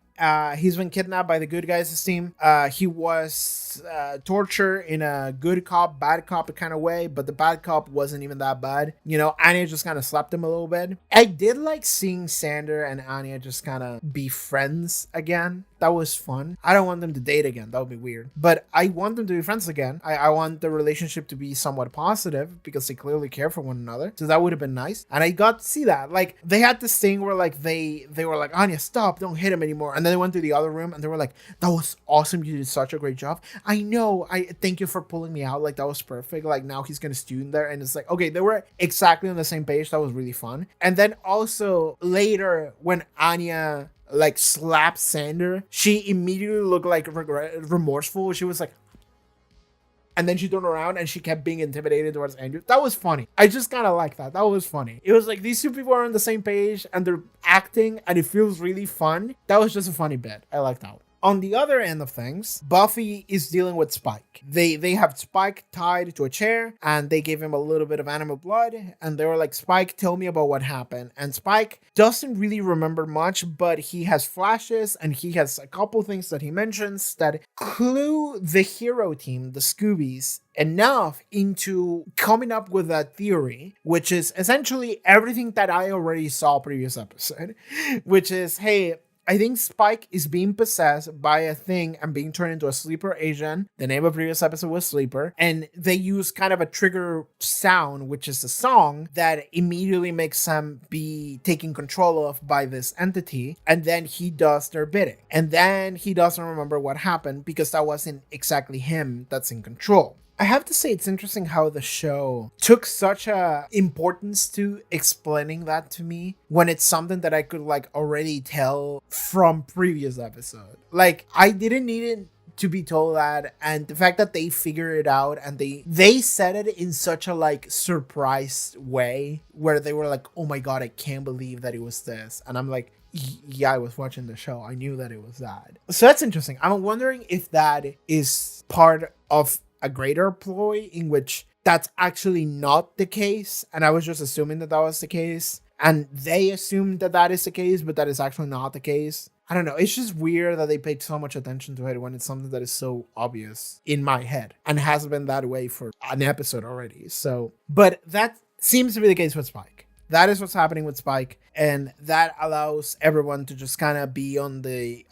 He's been kidnapped by the good guys' team. He was tortured in a good cop, bad cop kind of way, but the bad cop wasn't even that bad. You know, Anya just kind of slapped him a little bit. I did like seeing Sander and Anya just kind of be friends again. That was fun. I don't want them to date again. That would be weird. But I want them to be friends again. I want the relationship to be somewhat positive because they clearly care for one another. So that would have been nice. And I got to see that. Like, they had this thing where like they were like, Anya, stop, don't hit him anymore. And then they went to the other room and they were like, that was awesome. You did such a great job. I know. I thank you for pulling me out. Like, that was perfect. Like, now he's gonna stew in there. And it's like, okay, they were exactly on the same page. That was really fun. And then also later when Anya like slapped Sander, she immediately looked like remorseful. She was like, and then she turned around and she kept being intimidated towards Andrew. That was funny. I just kind of like that. That was funny. It was like these two people are on the same page and they're acting and it feels really fun. That was just a funny bit. I like that one. On the other end of things, Buffy is dealing with Spike. They have Spike tied to a chair and they gave him a little bit of animal blood and they were like, Spike, tell me about what happened. And Spike doesn't really remember much, but he has flashes and he has a couple things that he mentions that clue the hero team, the Scoobies, enough into coming up with that theory, which is essentially everything that I already saw previous episode, which is, hey, I think Spike is being possessed by a thing and being turned into a sleeper agent. The name of previous episode was Sleeper. And they use kind of a trigger sound, which is a song that immediately makes him be taken control of by this entity. And then he does their bidding. And then he doesn't remember what happened because that wasn't exactly him that's in control. I have to say it's interesting how the show took such a importance to explaining that to me when it's something that I could like already tell from previous episode. Like, I didn't need it to be told that, and the fact that they figure it out and they said it in such a like surprised way where they were like, oh my god, I can't believe that it was this. And I'm like, yeah, I was watching the show. I knew that it was that. So that's interesting. I'm wondering if that is part of a greater ploy in which that's actually not the case. And I was just assuming that that was the case. And they assumed that that is the case, but that is actually not the case. I don't know. It's just weird that they paid so much attention to it when it's something that is so obvious in my head and has been that way for an episode already. So, but that seems to be the case with Spike. That is what's happening with Spike, and that allows everyone to just kind of be on the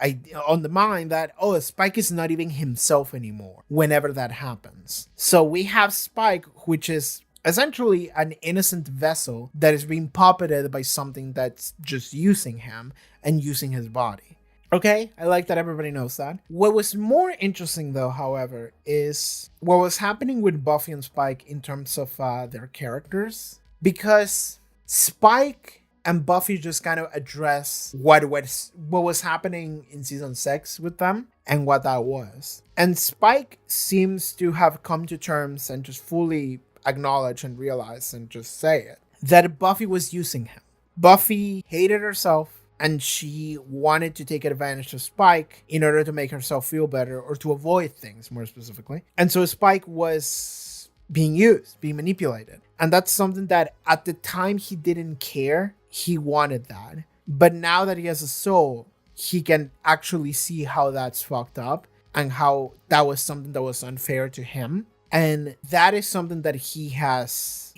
mind that, oh, Spike is not even himself anymore whenever that happens. So we have Spike, which is essentially an innocent vessel that is being puppeted by something that's just using him and using his body. Okay, I like that everybody knows that. What was more interesting though, however, is what was happening with Buffy and Spike in terms of their characters, because Spike and Buffy just kind of address what was happening in season 6 with them and what that was. And Spike seems to have come to terms and just fully acknowledge and realize and just say it, that Buffy was using him. Buffy hated herself and she wanted to take advantage of Spike in order to make herself feel better or to avoid things more specifically. And so Spike was being used, being manipulated. And that's something that at the time he didn't care. He wanted that. But now that he has a soul, he can actually see how that's fucked up and how that was something that was unfair to him. And that is something that he's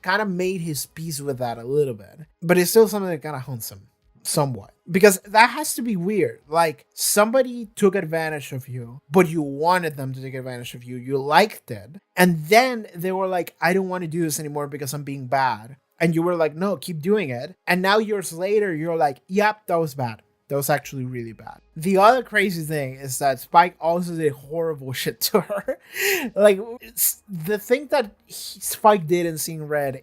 kind of made his peace with that a little bit. But it's still something that kind of haunts him somewhat. Because that has to be weird. Like, somebody took advantage of you, but you wanted them to take advantage of you. You liked it. And then they were like, I don't want to do this anymore because I'm being bad. And you were like, no, keep doing it. And now years later, you're like, yep, that was bad. That was actually really bad. The other crazy thing is that Spike also did horrible shit to her. Like, the thing that Spike did in Seeing Red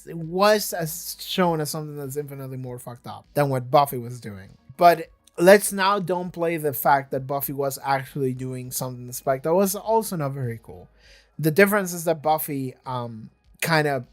was as shown as something that's infinitely more fucked up than what Buffy was doing. But let's now downplay the fact that Buffy was actually doing something to Spike that was also not very cool. The difference is that Buffy kind of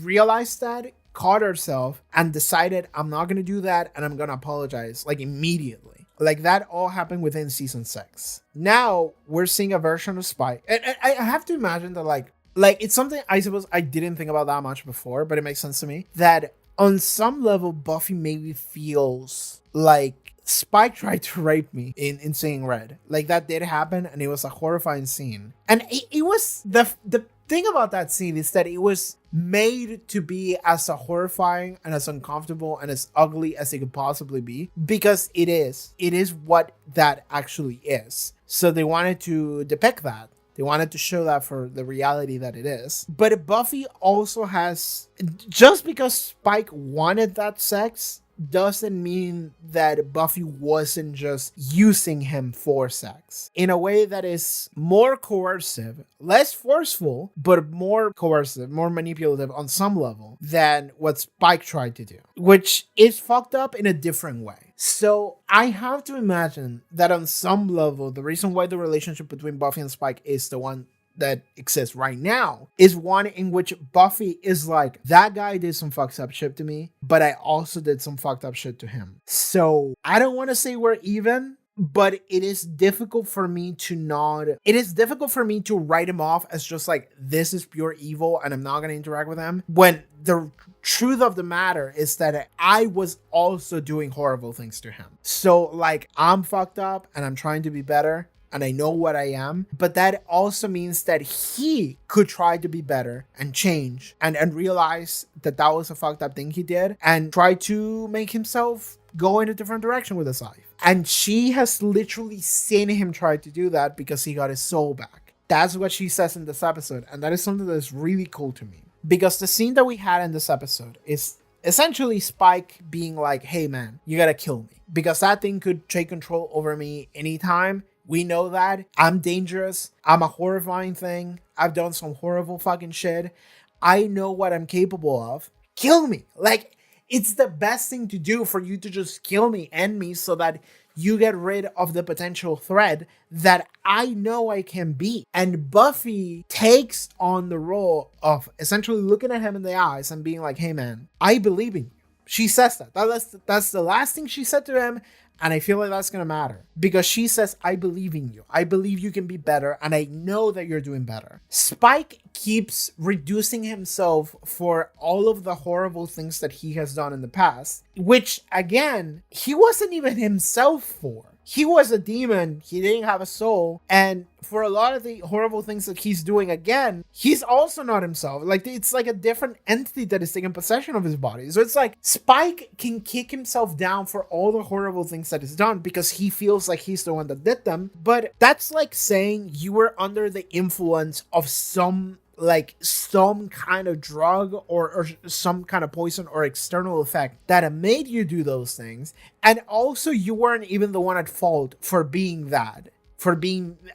realized that, caught herself, and decided, I'm not going to do that, and I'm going to apologize, like, immediately. Like, that all happened within season 6. Now, we're seeing a version of Spike. And I have to imagine that, like, it's something I suppose I didn't think about that much before, but it makes sense to me, that on some level, Buffy maybe feels like Spike tried to rape me in Seeing Red. Like, that did happen, and it was a horrifying scene. And it was, the thing about that scene is that it was made to be as horrifying and as uncomfortable and as ugly as it could possibly be, because it is what that actually is. So they wanted to depict that. They wanted to show that for the reality that it is. But Buffy also has, just because Spike wanted that sex doesn't mean that Buffy wasn't just using him for sex in a way that is more coercive, less forceful, but more coercive, more manipulative on some level than what Spike tried to do, which is fucked up in a different way. So I have to imagine that on some level, the reason why the relationship between Buffy and Spike is the one that exists right now is one in which Buffy is like, that guy did some fucked up shit to me, but I also did some fucked up shit to him. So I don't want to say we're even, but it is difficult for me to write him off as just like, this is pure evil and I'm not going to interact with him, when the truth of the matter is that I was also doing horrible things to him. So like, I'm fucked up and I'm trying to be better, and I know what I am, but that also means that he could try to be better and change and realize that that was a fucked up thing he did and try to make himself go in a different direction with his life. And she has literally seen him try to do that because he got his soul back. That's what she says in this episode, and that is something that is really cool to me, because the scene that we had in this episode is essentially Spike being like, hey man, you gotta kill me, because that thing could take control over me anytime. We know that. I'm dangerous. I'm a horrifying thing. I've done some horrible fucking shit. I know what I'm capable of. Kill me. Like, it's the best thing to do for you to just kill me, end me, so that you get rid of the potential threat that I know I can be. And Buffy takes on the role of essentially looking at him in the eyes and being like, hey man, I believe in you. She says that. That's the last thing she said to him. And I feel like that's going to matter, because she says, I believe in you. I believe you can be better. And I know that you're doing better. Spike keeps reducing himself for all of the horrible things that he has done in the past, which again, he wasn't even himself for. He was a demon. He didn't have a soul. And for a lot of the horrible things that he's doing again, he's also not himself. Like, it's like a different entity that is taking possession of his body. So it's like Spike can kick himself down for all the horrible things that he's done because he feels like he's the one that did them. But that's like saying you were under the influence of some kind of drug or some kind of poison or external effect that made you do those things. And also you weren't even the one at fault for being that, for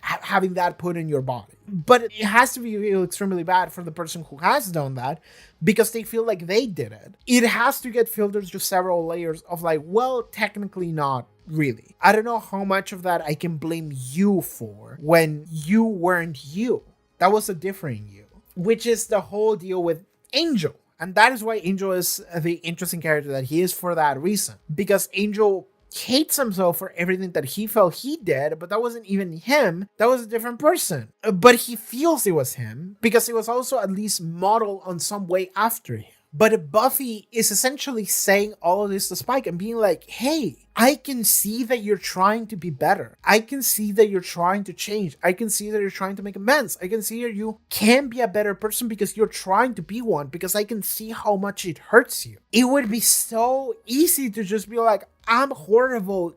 having that put in your body. But it has to feel extremely bad for the person who has done that, because they feel like they did it. It has to get filtered through several layers of like, well, technically not really. I don't know how much of that I can blame you for when you weren't you. That was a different you. Which is the whole deal with Angel. And that is why Angel is the interesting character that he is for that reason. Because Angel hates himself for everything that he felt he did, but that wasn't even him. That was a different person. But he feels it was him because it was also at least modeled on some way after him. But Buffy is essentially saying all of this to Spike and being like, hey, I can see that you're trying to be better. I can see that you're trying to change. I can see that you're trying to make amends. I can see that you can be a better person because you're trying to be one, because I can see how much it hurts you. It would be so easy to just be like, I'm horrible.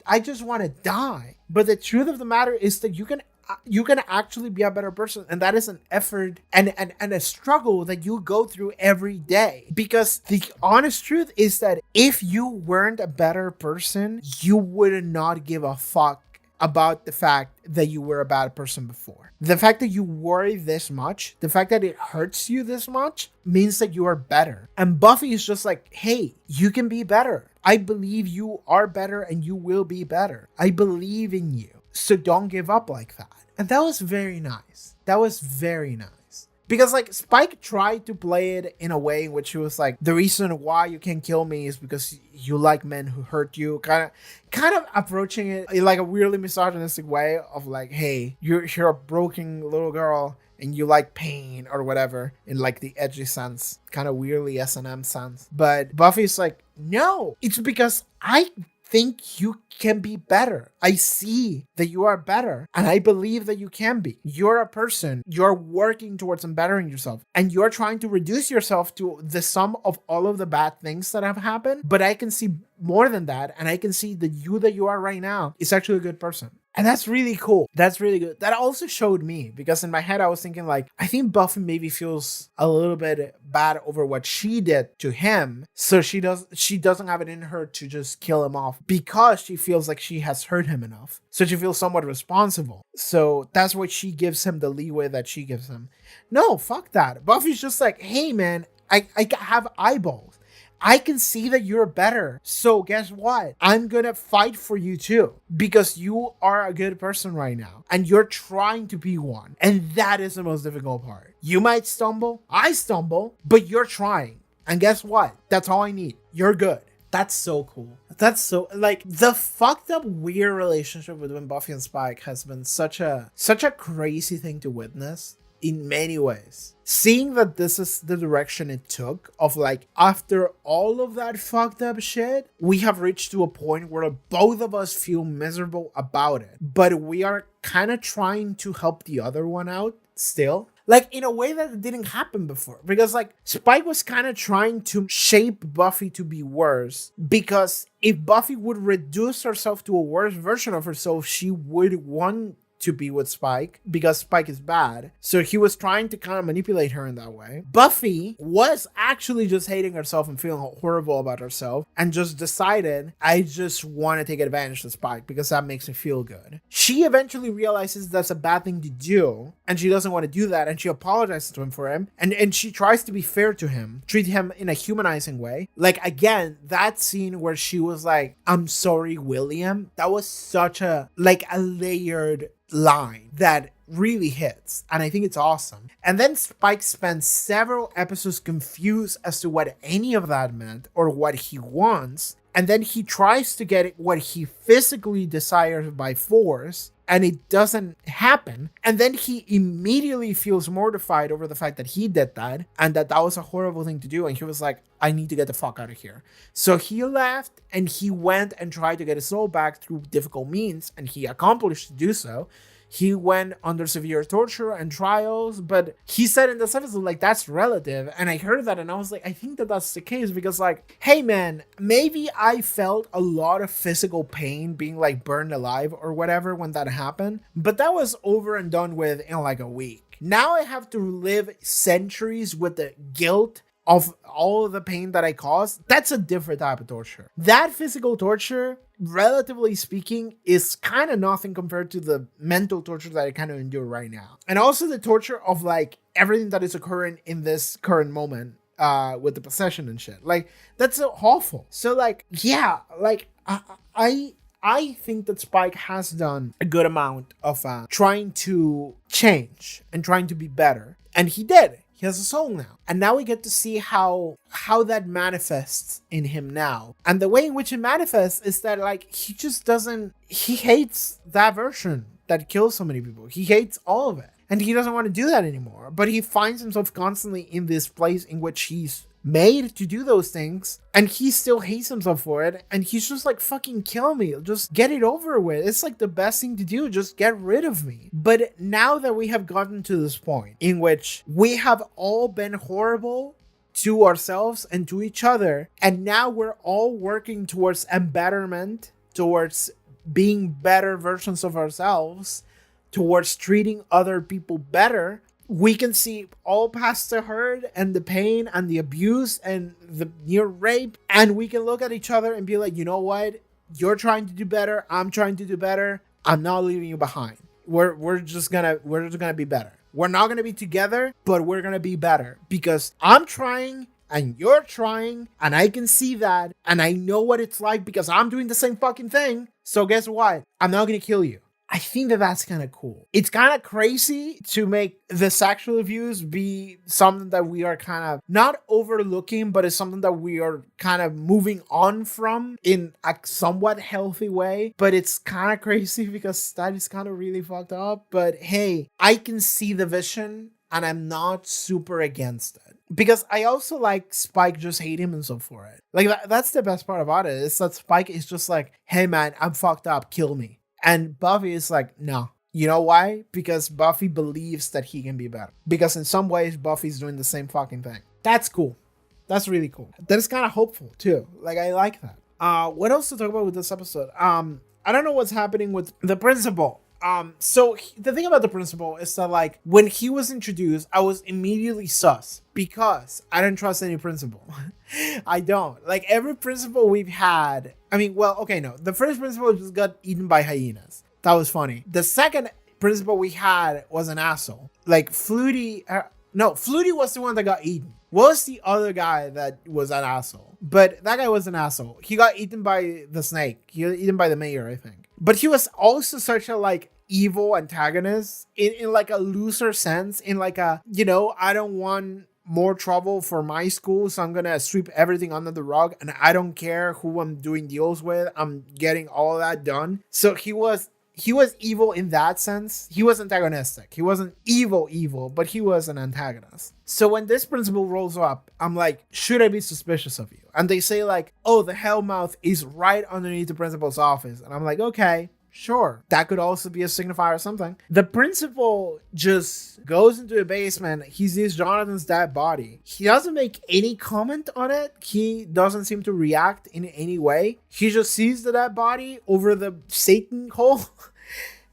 I just want to die. But the truth of the matter is that you can actually be a better person, and that is an effort and a struggle that you go through every day. Because the honest truth is that if you weren't a better person, you would not give a fuck about the fact that you were a bad person before. The fact that you worry this much, the fact that it hurts you this much, means that you are better. And Buffy is just like, hey, you can be better. I believe you are better and you will be better. I believe in you. So don't give up like that. And that was very nice. That was very nice. Because like Spike tried to play it in a way in which he was like, the reason why you can't kill me is because you like men who hurt you. Kind of approaching it in like a weirdly misogynistic way of like, hey, you're a broken little girl and you like pain or whatever in like the edgy sense, kind of weirdly S&M sense. But Buffy's like, no, it's because I think you can be better. I see that you are better and I believe that you can be. You're a person. You're working towards bettering yourself and you're trying to reduce yourself to the sum of all of the bad things that have happened. But I can see more than that, and I can see that you are right now is actually a good person. And that's really cool. That's really good. That also showed me, because in my head I was thinking like, I think Buffy maybe feels a little bit bad over what she did to him. So she doesn't have it in her to just kill him off because she feels like she has hurt him enough. So she feels somewhat responsible. So that's why she gives him the leeway that she gives him. No, fuck that. Buffy's just like, hey man, I have eyeballs. I can see that you're better. So guess what? I'm gonna fight for you too. Because you are a good person right now. And you're trying to be one. And that is the most difficult part. You might stumble. I stumble. But you're trying. And guess what? That's all I need. You're good. That's so cool. That's so, like, the fucked up weird relationship between Buffy and Spike has been such a crazy thing to witness. In many ways, seeing that this is the direction it took of like, after all of that fucked up shit, we have reached to a point where both of us feel miserable about it, but we are kind of trying to help the other one out still, like in a way that didn't happen before, because like Spike was kind of trying to shape Buffy to be worse, because if Buffy would reduce herself to a worse version of herself, she would want to be with Spike because Spike is bad. So he was trying to kind of manipulate her in that way. Buffy was actually just hating herself and feeling horrible about herself and just decided, I just want to take advantage of Spike because that makes me feel good. She eventually realizes that's a bad thing to do and she doesn't want to do that, and she apologizes to him for him, and she tries to be fair to him, treat him in a humanizing way. Like, again, that scene where she was like, I'm sorry, William, that was such a layered line that really hits, and I think it's awesome. And then Spike spends several episodes confused as to what any of that meant or what he wants, and then he tries to get what he physically desires by force, and it doesn't happen, and then he immediately feels mortified over the fact that he did that and that was a horrible thing to do, and he was like, I need to get the fuck out of here. So he left and he went and tried to get his soul back through difficult means, and he accomplished to do so. He went under severe torture and trials, but he said in this episode, like, that's relative. And I heard that and I was like, I think that that's the case, because like, hey man, maybe I felt a lot of physical pain being like burned alive or whatever when that happened, but that was over and done with in like a week. Now I have to live centuries with the guilt of all of the pain that I caused. That's a different type of torture. That physical torture, relatively speaking, is kind of nothing compared to the mental torture that I kind of endure right now. And also the torture of like everything that is occurring in this current moment with the possession and shit. Like, that's so awful. So like, yeah, like I think that Spike has done a good amount of trying to change and trying to be better. And he did. He has a soul now. And now we get to see how that manifests in him now. And the way in which it manifests is that like he hates that version that kills so many people. He hates all of it. And he doesn't want to do that anymore. But he finds himself constantly in this place in which he's made to do those things, and he still hates himself for it, and he's just like, fucking kill me, just get it over with. It's like the best thing to do, just get rid of me. But now that we have gotten to this point in which we have all been horrible to ourselves and to each other, and now we're all working towards embetterment, towards being better versions of ourselves, towards treating other people better, we can see all past the hurt and the pain and the abuse and the near rape, and we can look at each other and be like, you know what? You're trying to do better. I'm trying to do better. I'm not leaving you behind. We're just gonna be better. We're not gonna be together, but we're gonna be better because I'm trying and you're trying, and I can see that, and I know what it's like because I'm doing the same fucking thing. So guess what? I'm not gonna kill you. I think that that's kind of cool. It's kind of crazy to make the sexual abuse be something that we are kind of not overlooking, but it's something that we are kind of moving on from in a somewhat healthy way. But it's kind of crazy because that is kind of really fucked up. But hey, I can see the vision and I'm not super against it. Because I also like Spike just hate him and so for it. Like that's the best part about it. Is that Spike is just like, hey man, I'm fucked up, kill me. And Buffy is like, no. You know why? Because Buffy believes that he can be better. Because in some ways, Buffy's doing the same fucking thing. That's cool. That's really cool. That is kind of hopeful too. Like I like that. What else to talk about with this episode? I don't know what's happening with the principal. The thing about the principal is that like when he was introduced, I was immediately sus because I don't trust any principal. I don't. Like every principal we've had. I mean, well, okay, no. The first principal just got eaten by hyenas. That was funny. The second principal we had was an asshole. Like Flutie. Flutie was the one that got eaten. What was the other guy that was an asshole? But that guy was an asshole. He got eaten by the snake. He got eaten by the mayor, I think. But he was also such a like evil antagonist in like a looser sense, in like a, I don't want more trouble for my school, so I'm gonna sweep everything under the rug and I don't care who I'm doing deals with, I'm getting all of that done. So he was evil in that sense. He was antagonistic. He wasn't evil, but he was an antagonist. So when this principal rolls up, I'm like, should I be suspicious of you? And they say like, oh, the Hellmouth is right underneath the principal's office. And I'm like, okay, sure. That could also be a signifier or something. The principal just goes into the basement. He sees Jonathan's dead body. He doesn't make any comment on it. He doesn't seem to react in any way. He just sees the dead body over the Satan hole.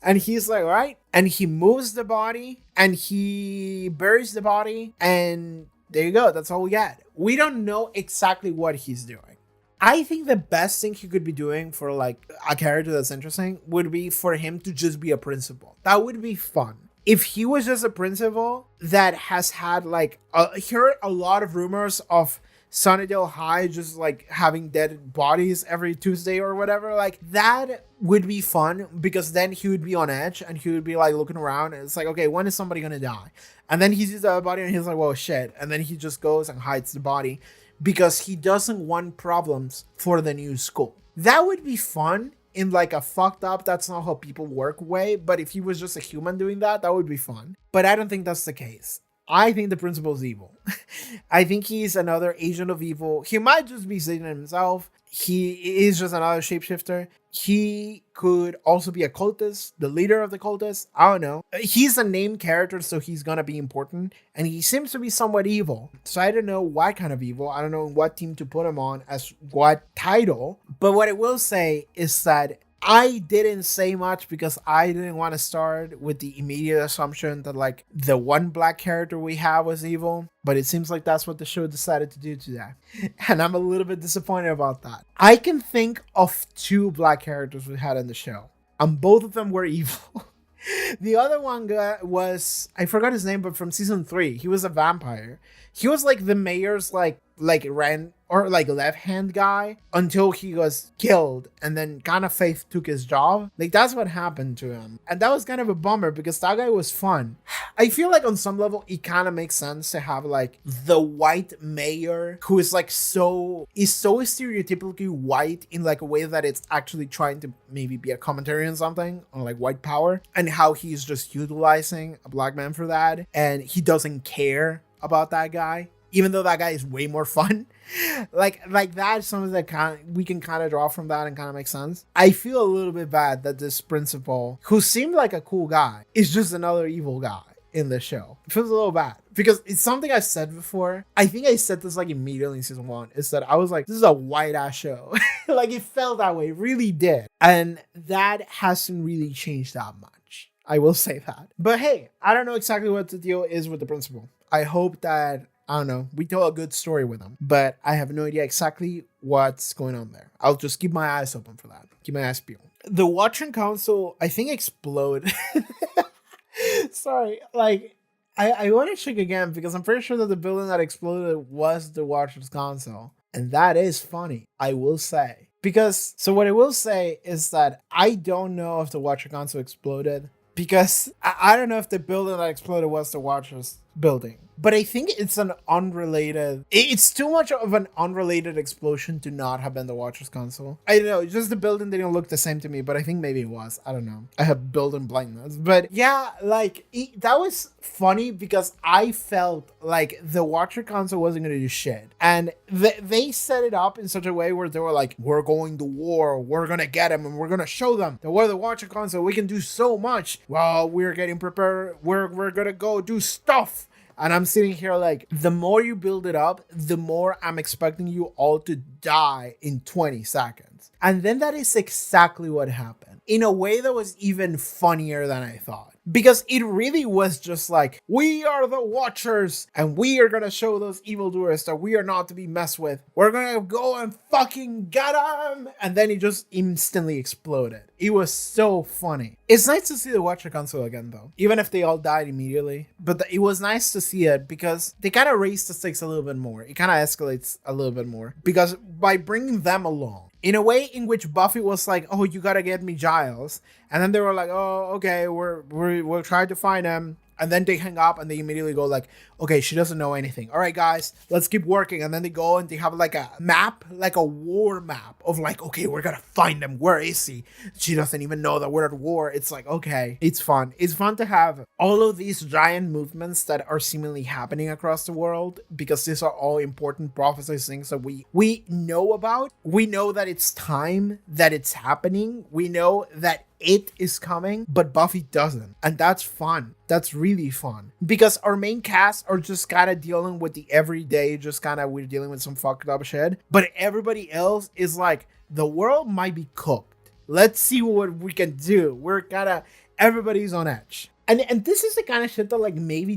And he's like, all right. And he moves the body and he buries the body. And there you go. That's all we get. We don't know exactly what he's doing. I think the best thing he could be doing for like a character that's interesting would be for him to just be a principal. That would be fun. If he was just a principal that has had like, heard a lot of rumors of Sunnydale High just like having dead bodies every Tuesday or whatever, like that would be fun because then he would be on edge and he would be like looking around and it's like, okay, when is somebody gonna die? And then he sees the body and he's like, well, shit. And then he just goes and hides the body because he doesn't want problems for the new school. That would be fun in like a fucked up, that's not how people work way. But if he was just a human doing that, that would be fun. But I don't think that's the case. I think the principal's evil. I think he's another agent of evil. He might just be Satan himself. He is just another shapeshifter. He could also be a cultist, the leader of the cultists. I don't know. He's a named character, so he's gonna be important. And he seems to be somewhat evil. So I don't know what kind of evil. I don't know what team to put him on as what title. But what I will say is that I didn't say much because I didn't want to start with the immediate assumption that like the one black character we have was evil, but it seems like that's what the show decided to do today. And I'm a little bit disappointed about that. I can think of 2 black characters we had in the show, and both of them were evil. The other one was, I forgot his name, but from season 3, he was a vampire. He was like the mayor's like ran or like left hand guy until he was killed, and then kind of Faith took his job. Like that's what happened to him, and that was kind of a bummer because that guy was fun. I feel like on some level it kind of makes sense to have like the white mayor who is like so stereotypically white in like a way that it's actually trying to maybe be a commentary on something on like white power and how he's just utilizing a black man for that, and he doesn't care about that guy, even though that guy is way more fun. like that's something that we can kind of draw from that and kind of make sense. I feel a little bit bad that this principal, who seemed like a cool guy, is just another evil guy in the show. It feels a little bad because it's something I've said before. I think I said this like immediately in season 1, is that I was like, this is a white ass show. Like it felt that way, it really did. And that hasn't really changed that much. I will say that. But hey, I don't know exactly what the deal is with the principal. I hope that, I don't know, we tell a good story with him, but I have no idea exactly what's going on there. I'll just keep my eyes open for that. Keep my eyes peeled. The Watching Council, I think, exploded. Sorry, like, I want to check again because I'm pretty sure that the building that exploded was the Watcher's console. And that is funny, I will say. Because, so what I will say is that I don't know if the Watcher console exploded. Because I don't know if the building that exploded was the Watcher's building. But I think it's an unrelated... It's too much of an unrelated explosion to not have been the Watcher's console. I don't know, just the building didn't look the same to me, but I think maybe it was. I don't know. I have building blindness. But yeah, like, that was funny because I felt like the Watcher console wasn't going to do shit. And they set it up in such a way where they were like, we're going to war, we're going to get them, and we're going to show them that we're the Watcher console. We can do so much. Well, we're getting prepared. We're going to go do stuff. And I'm sitting here like, the more you build it up, the more I'm expecting you all to die in 20 seconds. And then that is exactly what happened. In a way that was even funnier than I thought. Because it really was just like, we are the Watchers, and we are gonna show those evildoers that we are not to be messed with. We're gonna go and fucking get them! And then it just instantly exploded. It was so funny. It's nice to see the Watcher console again, though. Even if they all died immediately. But it was nice to see it because they kind of raised the stakes a little bit more. It kind of escalates a little bit more. Because by bringing them along, in a way in which Buffy was like, oh, you gotta get me Giles. And then they were like, oh, okay, we'll try to find him. And then they hang up and they immediately go like, okay, she doesn't know anything. All right, guys, let's keep working. And then they go and they have like a map, like a war map of like, okay, we're gonna find him. Where is he? She doesn't even know that we're at war. It's like, okay, it's fun. It's fun to have all of these giant movements that are seemingly happening across the world because these are all important prophecies, things that we know about. We know that it's time that it's happening. We know that it is coming, but Buffy doesn't. And that's fun. That's really fun. Because our main cast are just kind of dealing with the everyday, just kind of we're dealing with some fucked up shit. But everybody else is like, the world might be cooked. Let's see what we can do. We're kind of, everybody's on edge. And this is the kind of shit that like maybe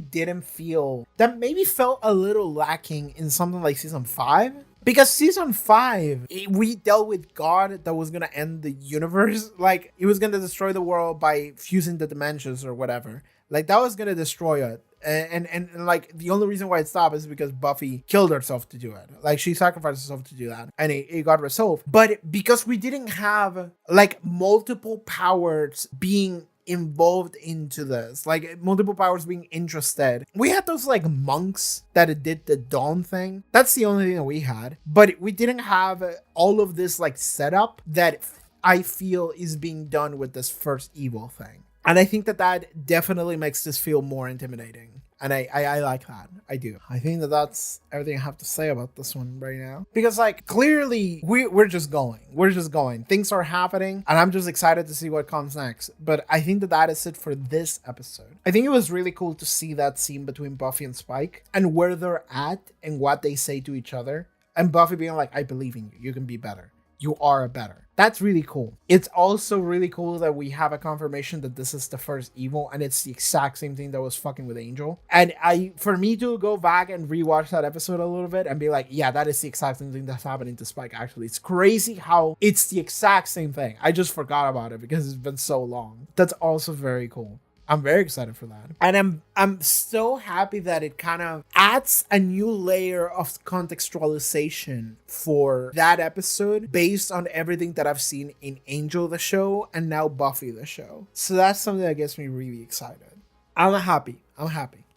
felt a little lacking in something like season 5. Because season 5, we dealt with God that was going to end the universe. Like, it was going to destroy the world by fusing the dimensions or whatever. Like, that was going to destroy it. And like, the only reason why it stopped is because Buffy killed herself to do it. Like, she sacrificed herself to do that. And it got resolved. But because we didn't have, like, multiple powers being involved into this, like multiple powers being interested. We had those like monks that did the dawn thing. That's the only thing that we had. But we didn't have all of this like setup that I feel is being done with this first evil thing. And I think that definitely makes this feel more intimidating. And I like that. I do. I think that that's everything I have to say about this one right now. Because like clearly we're just going. We're just going. Things are happening and I'm just excited to see what comes next. But I think that is it for this episode. I think it was really cool to see that scene between Buffy and Spike and where they're at and what they say to each other. And Buffy being like, I believe in you. You can be better. You are better. That's really cool. It's also really cool that we have a confirmation that this is the first evil and it's the exact same thing that was fucking with Angel. And for me to go back and rewatch that episode a little bit and be like, yeah, that is the exact same thing that's happening to Spike actually. It's crazy how it's the exact same thing. I just forgot about it because it's been so long. That's also very cool. I'm very excited for that. And I'm so happy that it kind of adds a new layer of contextualization for that episode based on everything that I've seen in Angel the show and now Buffy the show. So that's something that gets me really excited. I'm happy.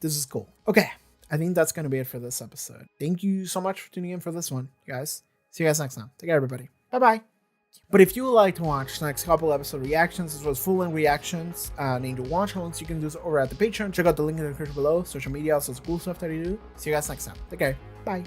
This is cool. Okay, I think that's going to be it for this episode. Thank you so much for tuning in for this one, guys. See you guys next time. Take care, everybody. Bye-bye. But if you would like to watch the next couple episode reactions as well as full-length reactions and Angel watch-alongs, you can do so over at the Patreon. Check out the link in the description below, social media, also cool stuff that I do. See you guys next time. Take care. Bye.